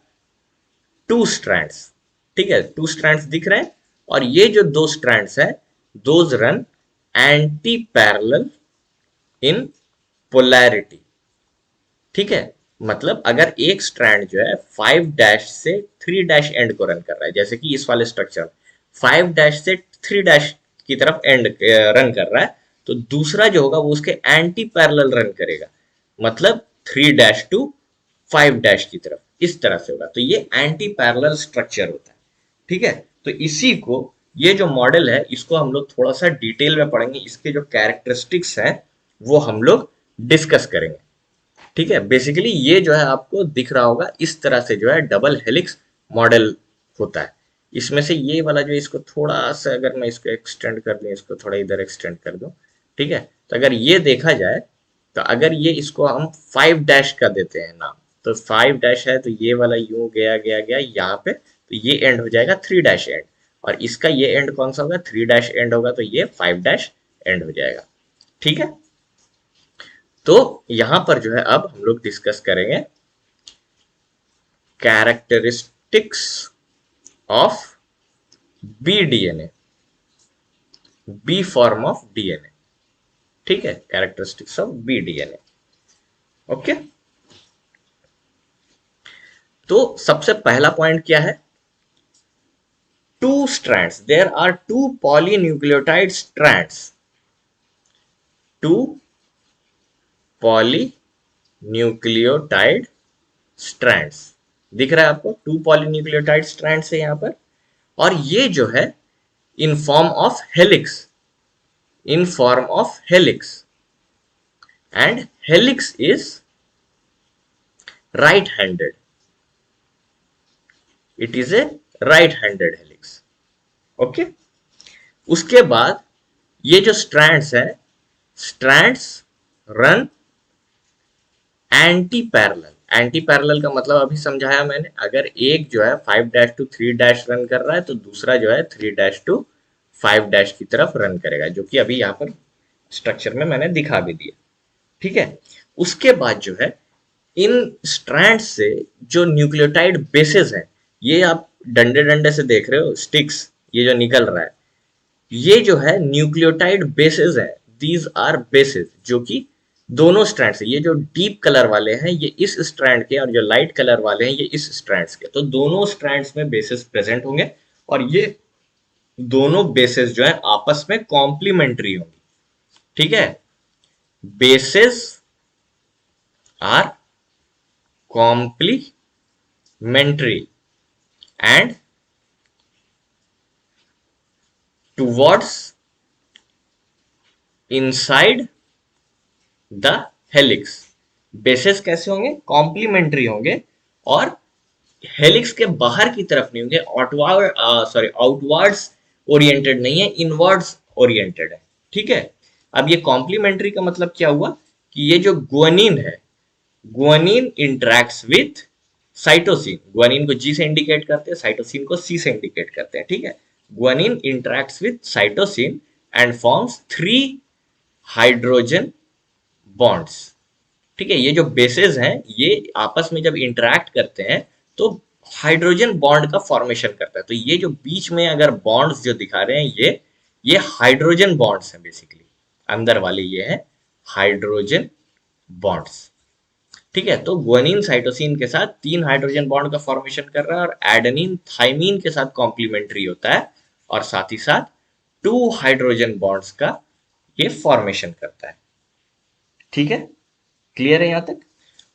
two strands. ठीक है, टू स्ट्रैंड्स दिख रहे हैं, और ये जो दो स्ट्रैंड्स है, those run anti parallel in polarity. ठीक है, मतलब अगर एक स्ट्रैंड जो है 5 डैश से 3 डैश एंड को रन कर रहा है, जैसे कि इस वाले स्ट्रक्चर 5 डैश से 3 डैश की तरफ एंड रन कर रहा है, तो दूसरा जो होगा वो उसके एंटी पैरेलल रन करेगा, मतलब 3 डैश टू 5 डैश की तरफ, इस तरह से होगा। तो ये एंटी पैरेलल स्ट्रक्चर होता है। ठीक है, तो इसी को, ये जो मॉडल है, इसको हम लोग थोड़ा सा डिटेल में पढ़ेंगे, इसके जो कैरेक्टरिस्टिक्स हैं वो हम लोग डिस्कस करेंगे। ठीक है, बेसिकली ये जो है आपको दिख रहा होगा, इस तरह से जो है डबल हेलिक्स मॉडल होता है। इसमें से ये वाला जो, इसको थोड़ा सा अगर मैं इसको एक्सटेंड कर दूं, इसको थोड़ा इधर एक्सटेंड कर दूं, ठीक है, तो अगर ये देखा जाए, तो अगर ये इसको हम 5 डैश का देते हैं नाम, तो 5 डैश है, तो ये वाला यूं गया गया गया यहाँ पे, तो ये एंड हो जाएगा 3 डैश एंड, और इसका ये एंड कौन सा होगा, 3 डैश एंड होगा, तो ये 5 डैश एंड हो जाएगा। ठीक है, तो यहां पर जो है अब हम लोग डिस्कस करेंगे characteristics of B DNA, B form of DNA. ठीक है, characteristics of B DNA. Okay, तो सबसे पहला पॉइंट क्या है, two strands, there are two polynucleotide strands, two polynucleotide strands. दिख रहा है आपको, टू पॉलीन्यूक्लियोटाइड स्ट्रैंड्स है यहां पर, और ये जो है in form of helix, in form of helix, and helix is right handed, it is a right handed helix. Okay, उसके बाद ये जो स्ट्रैंड्स है, strands run anti parallel. Anti parallel का मतलब अभी समझाया मैंने, अगर एक जो है 5 डैश टू 3 डैश रन कर रहा है, तो दूसरा जो है 3 डैश टू 5 डैश की तरफ रन करेगा, जो कि अभी यहाँ पर स्ट्रक्चर में मैंने दिखा भी दिया। ठीक है, उसके बाद जो है इन स्ट्रैंड से जो न्यूक्लियोटाइड बेसेस हैं, ये आप डंडे डंडे से देख रहे हो, स्टिक्स, ये जो निकल रहा है, ये जो है न्यूक्लियोटाइड बेसेस है, दीज आर बेसेस, जो कि दोनों स्ट्रैंड से, ये जो डीप कलर वाले हैं ये इस स्ट्रैंड के, और जो लाइट कलर वाले हैं ये इस स्ट्रैंड्स के, तो दोनों स्ट्रैंड्स में बेसेस प्रेजेंट होंगे, और ये दोनों बेसेस जो है आपस में कॉम्प्लीमेंट्री होंगी। ठीक है, bases are complementary and towards inside the helix. Bases कैसे होंगे, कॉम्प्लीमेंट्री होंगे, और हेलिक्स के बाहर की तरफ नहीं होंगे, आउटवर्ड्स ओरिएंटेड नहीं है, इनवर्ड्स ओरिएंटेड है। ठीक है, अब ये कॉम्प्लीमेंट्री का मतलब क्या हुआ, कि ये जो गुआनिन है, guanine interacts with cytosine, guanine को जी से इंडिकेट करते हैं, साइटोसिन को सी से इंडिकेट करते हैं। ठीक है, guanine interacts with cytosine and forms 3 hydrogen bonds. ठीक है, ये जो बेसेस हैं ये आपस में जब इंटरेक्ट करते हैं तो हाइड्रोजन बॉन्ड का फॉर्मेशन करता है। तो ये जो बीच में अगर बॉन्ड्स जो दिखा रहे हैं ये हाइड्रोजन बॉन्ड्स हैं बेसिकली, अंदर वाले ये हैं हाइड्रोजन बॉन्ड्स। ठीक है, तो ग्वानिन साइटोसिन के साथ 3 हाइड्रोजन बॉन्ड का फॉर्मेशन कर रहा है और एडेनिन थाइमीन के साथ कॉम्प्लीमेंट्री होता है और साथ ही साथ 2 हाइड्रोजन बॉन्ड्स का ये फॉर्मेशन करता है। ठीक है, क्लियर है यहां तक।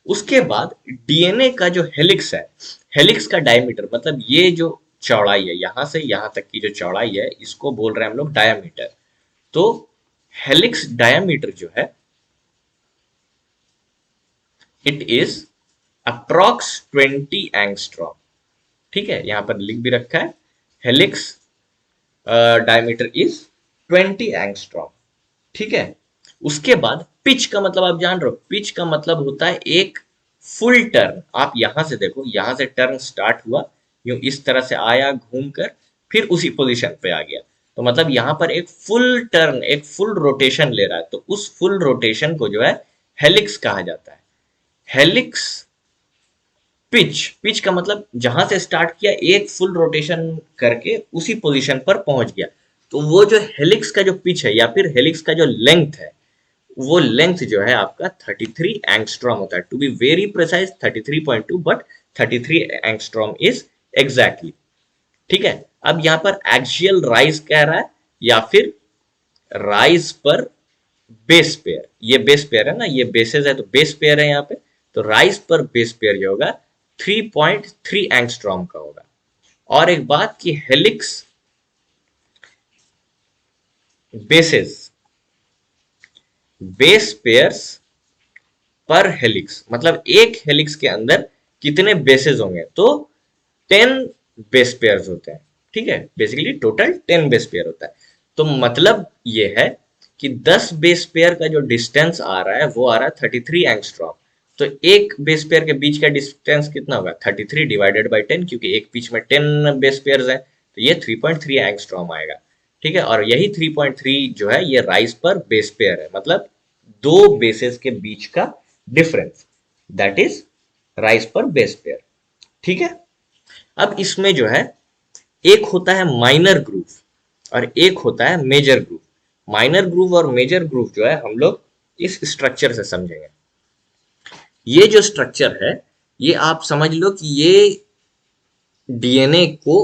उसके बाद डीएनए का जो हेलिक्स है, हेलिक्स का डायमीटर मतलब ये जो चौड़ाई है यहां से यहां तक की जो चौड़ाई है इसको बोल रहे हैं हम लोग डायमीटर। तो हेलिक्स डायमीटर जो है इट इज अप्रॉक्स 20 एंगस्ट्रॉम। ठीक है, यहां पर लिख भी रखा है हेलिक्स डायमीटर इज 20 एंगस्ट्रॉम। ठीक है, उसके बाद पिच का मतलब आप जान रहे हो, पिच का मतलब होता है एक फुल टर्न। आप यहां से देखो, यहां से टर्न स्टार्ट हुआ, यूं इस तरह से आया घूमकर, फिर उसी पोजीशन पे आ गया। तो मतलब यहां पर एक फुल टर्न, एक फुल रोटेशन ले रहा है, तो उस फुल रोटेशन को जो है हेलिक्स कहा जाता है। हेलिक्स पिच, पिच का मतलब जहां से स्टार्ट किया एक फुल रोटेशन करके उसी पोजीशन पर पहुंच गया। तो वो जो हेलिक्स का जो पिच है या फिर हेलिक्स का जो लेंथ है, वो लेंथ जो है आपका 33 एंगस्ट्रॉम होता है। To be very precise 33.2, but 33 angstrom is exactly. ठीक है, अब यहां पर एक्सियल राइज कह रहा है या फिर राइज पर बेस पेयर। ये बेस पेयर है ना, ये बेसेस है तो बेस पेयर है यहाँ पे। तो राइज पर बेस पेयर जो होगा 3.3 एंगस्ट्रॉम का होगा। और एक बात कि हेलिक्स बेसेस, बेस पेयर्स पर हेलिक्स मतलब एक हेलिक्स के अंदर कितने बेसेस होंगे, तो 10 बेस पेयर्स होते हैं। ठीक है, बेसिकली टोटल 10 बेस पेयर होता है। तो मतलब ये है कि 10 बेस पेयर का जो डिस्टेंस आ रहा है वो आ रहा है 33 एंगस्ट्रॉम। तो एक बेस पेयर के बीच का डिस्टेंस कितना होगा, 33 डिवाइडेड बाई 10, क्योंकि एक बीच में 10 बेस पेयर्स है तो ये 3.3 एंगस्ट्रॉम आएगा। ठीक है, और यही 3.3 जो है ये राइज पर बेस पेयर है, मतलब दो बेसेस के बीच का डिफरेंस, दैट इज राइज पर बेस पेयर। ठीक है, अब इसमें जो है एक होता है माइनर ग्रूव और एक होता है मेजर ग्रूव। माइनर ग्रूव और मेजर ग्रूव जो है हम लोग इस स्ट्रक्चर से समझेंगे। ये जो स्ट्रक्चर है ये आप समझ लो कि ये डीएनए को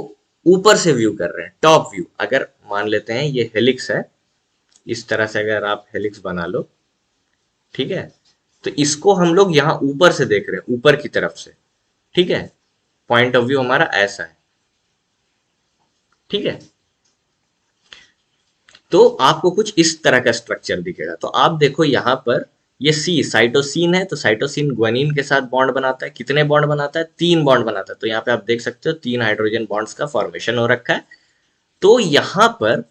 ऊपर से व्यू कर रहे हैं, टॉप व्यू। अगर मान लेते हैं ये हेलिक्स है, इस तरह से अगर आप हेलिक्स बना लो, ठीक है, तो इसको हम लोग यहां ऊपर से देख रहे हैं, ऊपर की तरफ से। ठीक है, पॉइंट ऑफ व्यू हमारा ऐसा है। ठीक है, तो आपको कुछ इस तरह का स्ट्रक्चर दिखेगा। तो आप देखो यहां पर ये सी साइटोसिन है, तो साइटोसिन ग्वानिन के साथ बॉन्ड बनाता है। कितने बॉन्ड बनाता है, 3 बॉन्ड बनाता है। तो यहाँ पे आप देख सकते हो 3 हाइड्रोजन बॉन्ड्स का फॉर्मेशन हो रखा है। तो यहां पर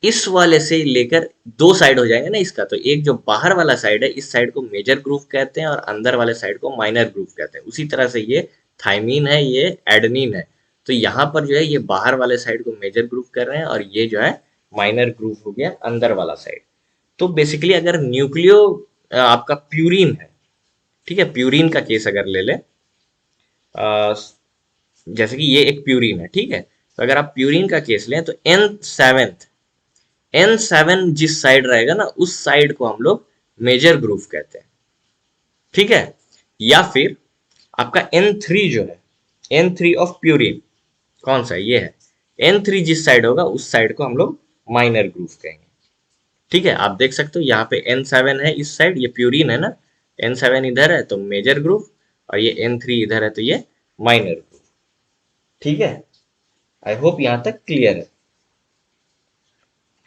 इस वाले से लेकर 2 साइड हो जाएंगे ना इसका, तो एक जो बाहर वाला साइड है इस साइड को मेजर ग्रूव कहते हैं और अंदर वाले साइड को माइनर ग्रूव कहते हैं। उसी तरह से ये थाइमीन है, ये एडेनिन है। तो यहाँ पर जो है ये बाहर वाले साइड को मेजर ग्रूव कर रहे हैं और ये जो है माइनर ग्रूव हो गया अंदर वाला साइड। तो बेसिकली अगर न्यूक्लियो आपका प्यूरिन है, ठीक है, प्यूरिन का केस अगर ले ले, जैसे कि ये एक प्यूरिन है, ठीक है, तो अगर आप प्यूरिन का केस लें तो N7 जिस साइड रहेगा ना उस साइड को हम लोग मेजर ग्रूव कहते हैं। ठीक है, या फिर आपका N3 जो है, N3 ऑफ प्यूरिन कौन सा है, ये है। N3 जिस साइड होगा उस साइड को हम लोग माइनर ग्रूव कहेंगे। ठीक है, आप देख सकते हो यहाँ पे N7 है इस साइड, ये प्यूरिन है ना, N7 इधर है तो मेजर ग्रूव, और ये N3 इधर है तो ये माइनर ग्रूव। ठीक है, आई होप यहां तक क्लियर है।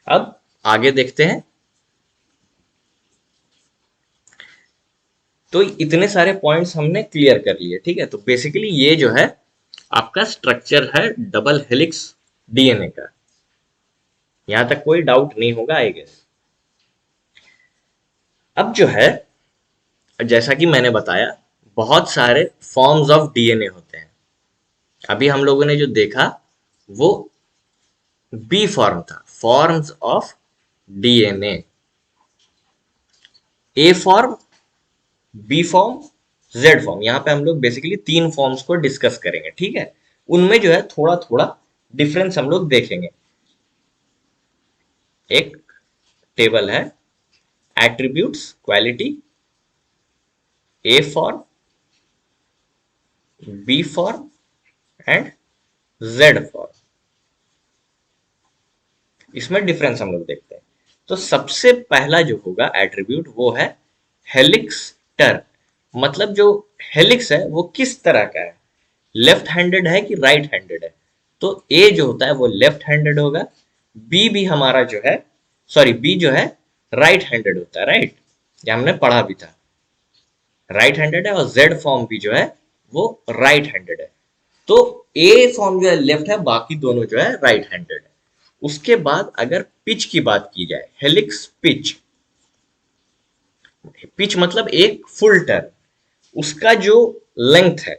अब आगे देखते हैं। तो इतने सारे पॉइंट्स हमने क्लियर कर लिए। ठीक है, तो बेसिकली ये जो है आपका स्ट्रक्चर है डबल हेलिक्स डीएनए का। यहां तक कोई डाउट नहीं होगा आई गेस। अब जो है जैसा कि मैंने बताया बहुत सारे फॉर्म्स ऑफ डीएनए होते हैं। अभी हम लोगों ने जो देखा वो बी फॉर्म था, forms of DNA. A form, B form, Z form. यहाँ पे हम लोग बेसिकली तीन फॉर्म्स को डिस्कस करेंगे, ठीक है। उनमें जो है थोड़ा थोड़ा डिफरेंस हम लोग देखेंगे। एक टेबल है, attributes, quality, A form, B form and Z form. इसमें डिफरेंस हम लोग देखते हैं। तो सबसे पहला जो होगा एट्रीब्यूट वो है हेलिक्स टर्न। मतलब जो हेलिक्स है वो किस तरह का है, लेफ्ट हैंडेड है कि राइट हैंडेड है। तो ए जो होता है वो लेफ्ट हैंडेड होगा, बी भी हमारा जो है, सॉरी बी जो है राइट हैंडेड होता है, राइट, ये हमने पढ़ा भी था, राइट हैंडेड है। और जेड फॉर्म भी जो है वो राइट हैंडेड है। तो ए फॉर्म जो है लेफ्ट है, बाकी दोनों जो है राइट हैंडेड है। उसके बाद अगर पिच की बात की जाए, हेलिक्स पिच, पिच मतलब एक फुल टर्न, उसका जो लेंथ है,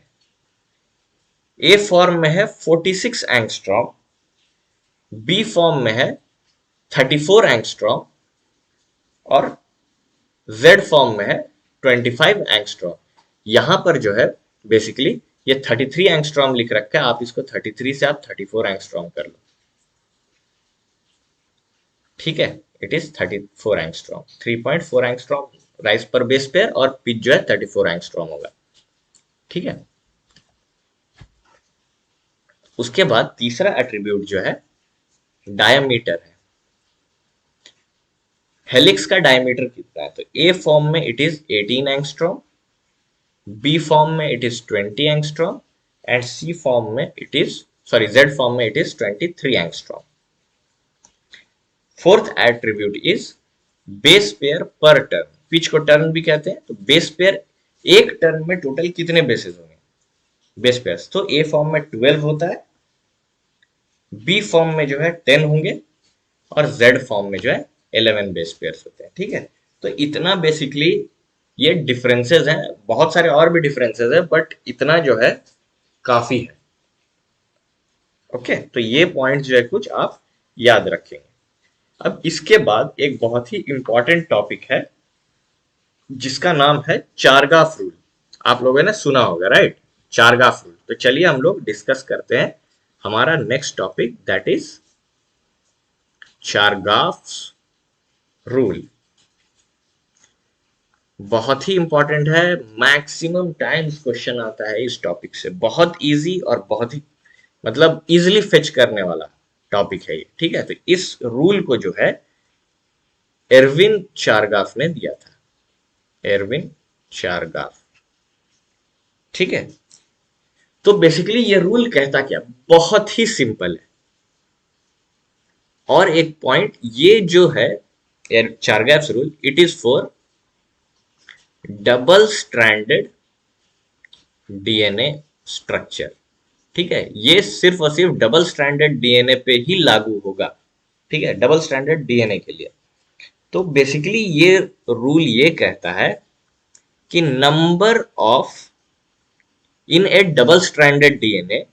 ए फॉर्म में है 46 एंगस्ट्रॉम, बी फॉर्म में है 34 एंगस्ट्रॉम और जेड फॉर्म में है 25 एंगस्ट्रॉम। यहां पर जो है बेसिकली ये 33 एंगस्ट्रॉम लिख रखा है, आप इसको 33 से आप 34 एंगस्ट्रॉम कर लो, ठीक है। It is 34 angstrom, 3.4 angstrom rise पर बेस पेयर, और पिच जो है 34 एंगस्ट्रॉम होगा, ठीक है। उसके बाद तीसरा एट्रीब्यूट जो है डायमीटर है। हेलिक्स का डायमीटर कितना है, तो ए फॉर्म में it is 18 angstrom, B form में it is 20 angstrom and C form में it is, sorry Z form में it is 23 angstrom. Fourth attribute is base pair per turn. Pitch को turn भी कहते हैं, तो बेस पेयर, एक टर्न में टोटल कितने बेसेस होंगे बेस पेयर्स, तो ए फॉर्म में 12 होता है, बी फॉर्म में जो है 10 होंगे और जेड फॉर्म में जो है 11 बेस पेयर्स होते हैं, ठीक है। तो इतना बेसिकली ये डिफरेंसेस हैं, बहुत सारे और भी डिफरेंसेस है बट इतना जो है काफी है। ओके, तो ये पॉइंट जो है कुछ आप याद रखेंगे। अब इसके बाद एक बहुत ही इंपॉर्टेंट टॉपिक है जिसका नाम है चारगाफ रूल। आप लोगों ने सुना होगा, राइट, चारगाफ रूल। तो चलिए हम लोग डिस्कस करते हैं हमारा next topic, that is चारगाफ rule. बहुत ही इंपॉर्टेंट है, मैक्सिमम टाइम्स क्वेश्चन आता है इस टॉपिक से, बहुत इजी और बहुत ही मतलब इजीली फेच करने वाला टॉपिक है ये, ठीक है। तो इस रूल को जो है एरविन चारगाफ ने दिया था, एरविन चारगाफ, ठीक है। तो बेसिकली ये रूल कहता क्या, बहुत ही सिंपल है। और एक पॉइंट, ये जो है चारगाफ rule, it is for double stranded DNA structure, ठीक है। ये सिर्फ और सिर्फ डबल स्ट्रैंडेड डीएनए पे ही लागू होगा, ठीक है, डबल स्ट्रैंडेड डीएनए के लिए। तो बेसिकली ये रूल ये कहता है कि number of, in A double stranded DNA,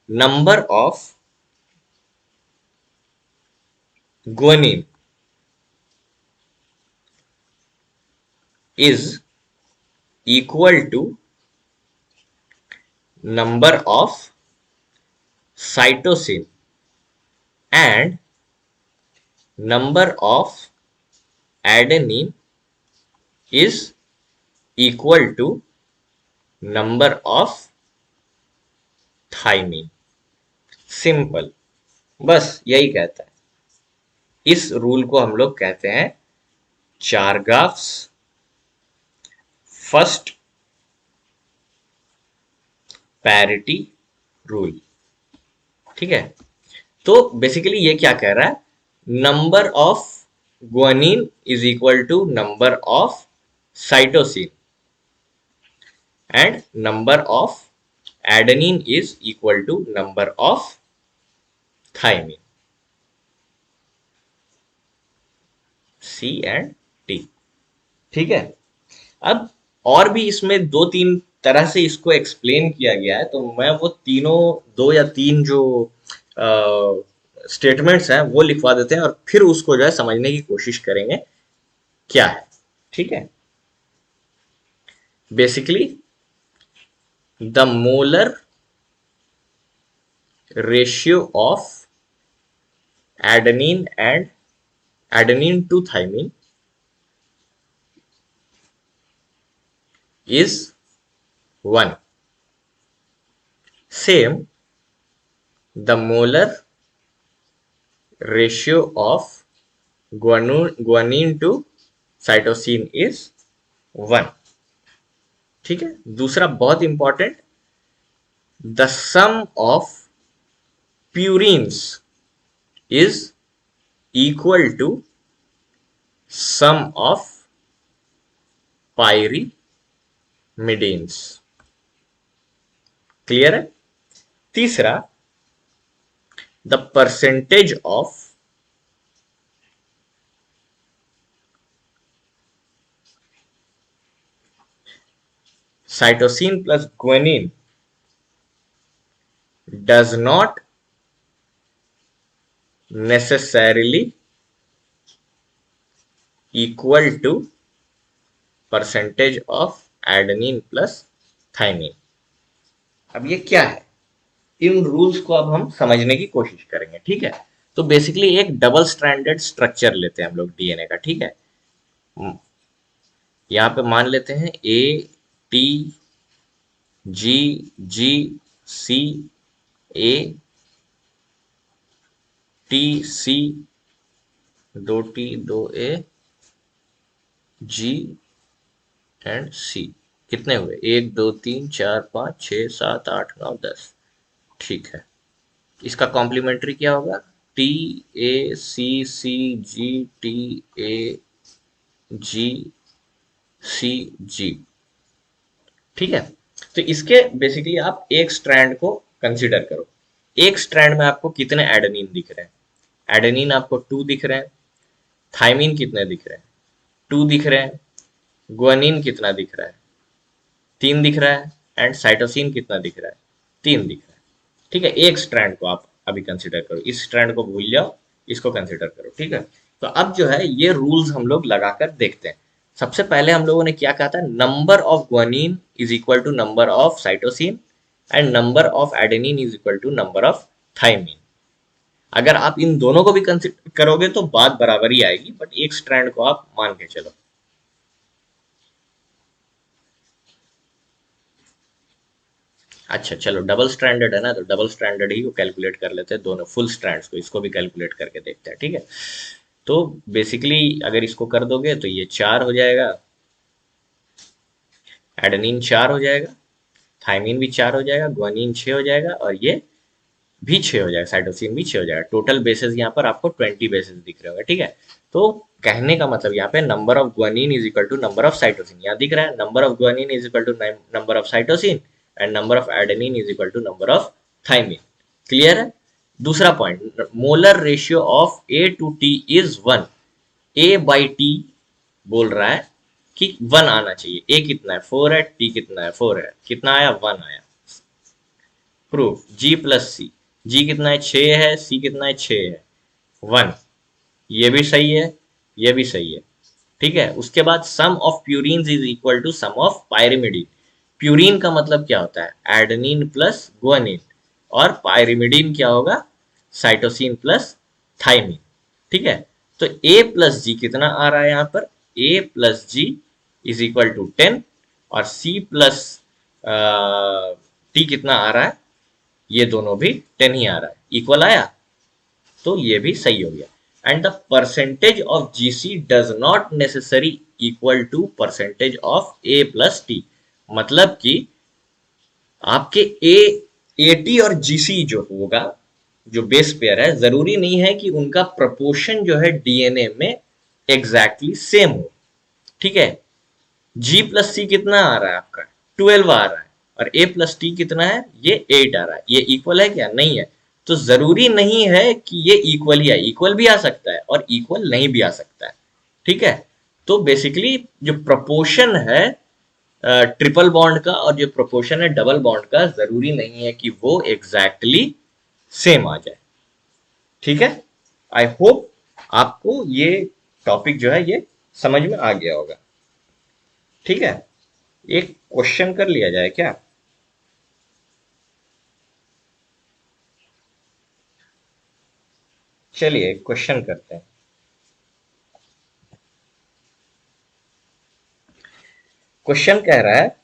number of guanine is equal to number of cytosine and number of adenine is equal to number of thymine। Simple, बस यही कहता है। इस रूल को हम लोग कहते हैं चारगाफ्स फर्स्ट पैरिटी रूल, ठीक है। तो बेसिकली ये क्या कह रहा है, number of guanine is equal to number of cytosine and number of adenine is equal to number of thymine, C and T, ठीक है। अब और भी इसमें दो तीन तरह से इसको एक्सप्लेन किया गया है, तो मैं वो तीनों, दो या तीन जो स्टेटमेंट्स हैं वो लिखवा देते हैं और फिर उसको जो है समझने की कोशिश करेंगे क्या है। ठीक है, basically the molar ratio of adenine and adenine to thymine is 1. Same, the molar ratio of guanine to cytosine is 1. ठीक है, दूसरा बहुत important, the sum of purines is equal to sum of pyrimidines. Clear है। तीसरा, the percentage of cytosine plus guanine does not necessarily equal to percentage of adenine plus thymine। अब ये क्या है, इन रूल्स को अब हम समझने की कोशिश करेंगे। ठीक है, तो बेसिकली एक डबल स्ट्रैंडेड स्ट्रक्चर लेते हैं हम लोग डीएनए का। ठीक है, यहाँ पे मान लेते हैं A T G G C A T C, 2 T 2 A G and C. कितने हुए, 1 2 3 4 5 6 7 8 9 10। ठीक है, इसका कॉम्प्लीमेंट्री क्या होगा, T A C C G T A जी सी जी। ठीक है, तो इसके बेसिकली आप एक स्ट्रैंड को कंसिडर करो। एक स्ट्रैंड में आपको कितने एडेनिन दिख रहे हैं, एडेनिन आपको 2 दिख रहे हैं, थाइमिन कितने दिख रहे हैं, 2 दिख रहे हैं, गुआनिन कितना दिख रहा है, 3 दिख रहा है, एंड साइटोसिन कितना दिख रहा है, 3 दिख रहा है। ठीक है, एक स्ट्रैंड को आप अभी कंसिडर करो, इस स्ट्रैंड को भूल जाओ, इसको कंसिडर करो। ठीक है, तो अब जो है ये रूल्स हम लोग लगाकर देखते हैं। सबसे पहले हम लोगों ने क्या कहा था, number of guanine is equal to number of cytosine and number of adenine is equal to number of thymine. अगर आप इन दोनों को भी कंसिडर करोगे तो बात बराबर ही आएगी, बट एक स्ट्रैंड को आप मान के चलो। अच्छा चलो, डबल स्ट्रैंडेड है ना, तो डबल स्ट्रैंडेड ही को कैलकुलेट कर लेते हैं, दोनों फुल स्ट्रैंड्स को, इसको भी कैलकुलेट करके देखते हैं। ठीक है, तो बेसिकली अगर इसको कर दोगे तो ये 4 हो जाएगा, एडेनिन 4 हो जाएगा, थाइमिन भी 4 हो जाएगा, गुआनिन 6 हो जाएगा, और ये भी 6 हो जाएगा, साइटोसिन भी 6 हो जाएगा। टोटल बेसिस यहाँ पर आपको 20 बेसिस दिख रहे होंगे। ठीक है, तो कहने का मतलब यहाँ पे number of guanine is equal to number of cytosine, यहाँ दिख रहा है number of guanine is equal to number of cytosine and number of adenine is equal to number of thymine. Clear है। दूसरा point, molar ratio of A to T is 1। A by T बोल रहा है कि 1 आना चाहिए। ए कितना है, 4 है, टी कितना है, 4 है, कितना आया, 1 आया। प्रूफ, जी प्लस सी, जी कितना है, 6 है, सी कितना है, 6 है, 1। ये भी सही है, ये भी सही है। ठीक है, उसके बाद sum of purines is equal to sum of pyrimidine. Purine का मतलब क्या होता है, एडेनिन प्लस गुआनिन, और पायरिमिडीन क्या होगा, साइटोसिन प्लस थाइमिन। ठीक है, तो ए प्लस जी कितना आ रहा है यहाँ पर, A plus G is equal to 10, और सी प्लस टी कितना आ रहा है, ये दोनों भी 10 ही आ रहा है, इक्वल आया, तो ये भी सही हो गया। And the percentage of GC does not necessary equal to percentage of A plus T. मतलब कि आपके एटी और जीसी जो होगा, जो बेस पेयर है, जरूरी नहीं है कि उनका प्रपोर्शन जो है डीएनए में एग्जैक्टली सेम हो। ठीक है, जी प्लस सी कितना आ रहा है आपका, 12 आ रहा है, और ए प्लस टी कितना है, ये 8 आ रहा है। ये इक्वल है क्या, नहीं है। तो जरूरी नहीं है कि ये इक्वल ही है, इक्वल भी आ सकता है और इक्वल नहीं भी आ सकता है। ठीक है, तो बेसिकली जो प्रपोर्शन है ट्रिपल बॉन्ड का और जो प्रोपोर्शन है डबल बॉन्ड का, जरूरी नहीं है कि वो एग्जैक्टली सेम आ जाए। ठीक है, आई होप आपको ये टॉपिक जो है ये समझ में आ गया होगा। ठीक है, एक क्वेश्चन कर लिया जाए क्या? चलिए क्वेश्चन करते हैं। क्वेश्चन कह रहा है,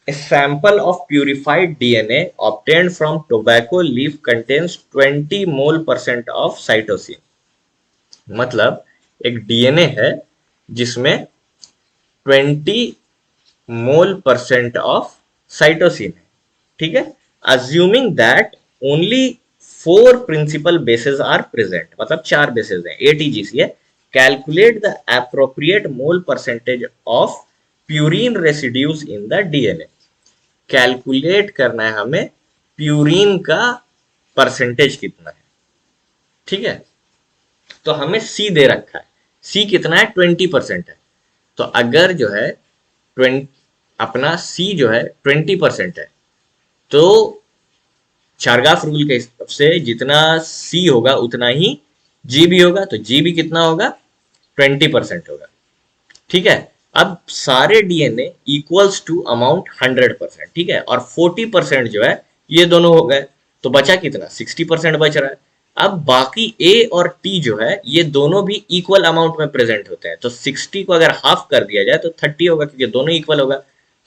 a sample of purified DNA obtained from tobacco leaf contains 20 mole % of cytosine। मतलब एक डीएनए है जिसमें 20 मोल % ऑफ साइटोसिन है। ठीक है, assuming that only 4 principal bases are present, मतलब 4 बेसेस हैं, एटीजीसी है। Calculate the appropriate mole % of purine residues in the DNA. Calculate करना है हमें प्यूरिन का परसेंटेज कितना है। ठीक है, तो हमें सी दे रखा है, सी कितना है, 20% है। तो अगर जो है 20 अपना सी जो है 20% है, तो चारगाफ रूल के हिसाब से जितना सी होगा उतना ही जी भी होगा, तो जी भी कितना होगा, 20% होगा। ठीक है, अब सारे डीएनए इक्वल्स टू अमाउंट 100%। ठीक है, और 40% जो है ये दोनों हो गए, तो बचा कितना, 60% बच रहा है। अब बाकी ए और टी जो है ये दोनों भी इक्वल अमाउंट में प्रेजेंट होते हैं, तो 60 को अगर हाफ कर दिया जाए तो 30 होगा, क्योंकि दोनों इक्वल होगा।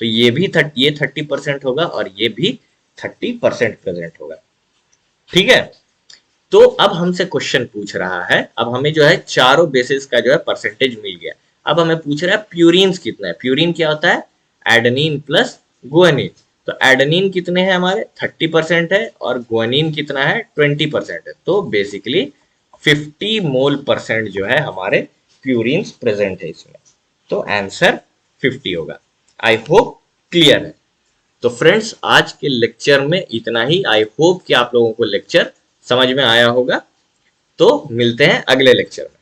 तो ये भी 30% होगा और ये भी 30% प्रेजेंट होगा। ठीक है, तो अब हमसे क्वेश्चन पूछ रहा है, अब हमें जो है चारों बेसिस का जो है परसेंटेज मिल गया। अब हमें पूछ रहा है प्यूरिन्स कितना है। प्यूरिन क्या होता है, एडेनिन प्लस गुआनिन। तो एडेनिन कितने हैं हमारे, 30% है, और गुआनिन कितना है, 20% है। तो बेसिकली 50 मोल% जो है हमारे प्यूरिन्स प्रेजेंट है इसमें। तो आंसर 50 होगा। आई होप क्लियर है। तो फ्रेंड्स आज के लेक्चर में इतना ही। आई होप कि आप लोगों को लेक्चर समझ में आया होगा। तो मिलते हैं अगले लेक्चर में।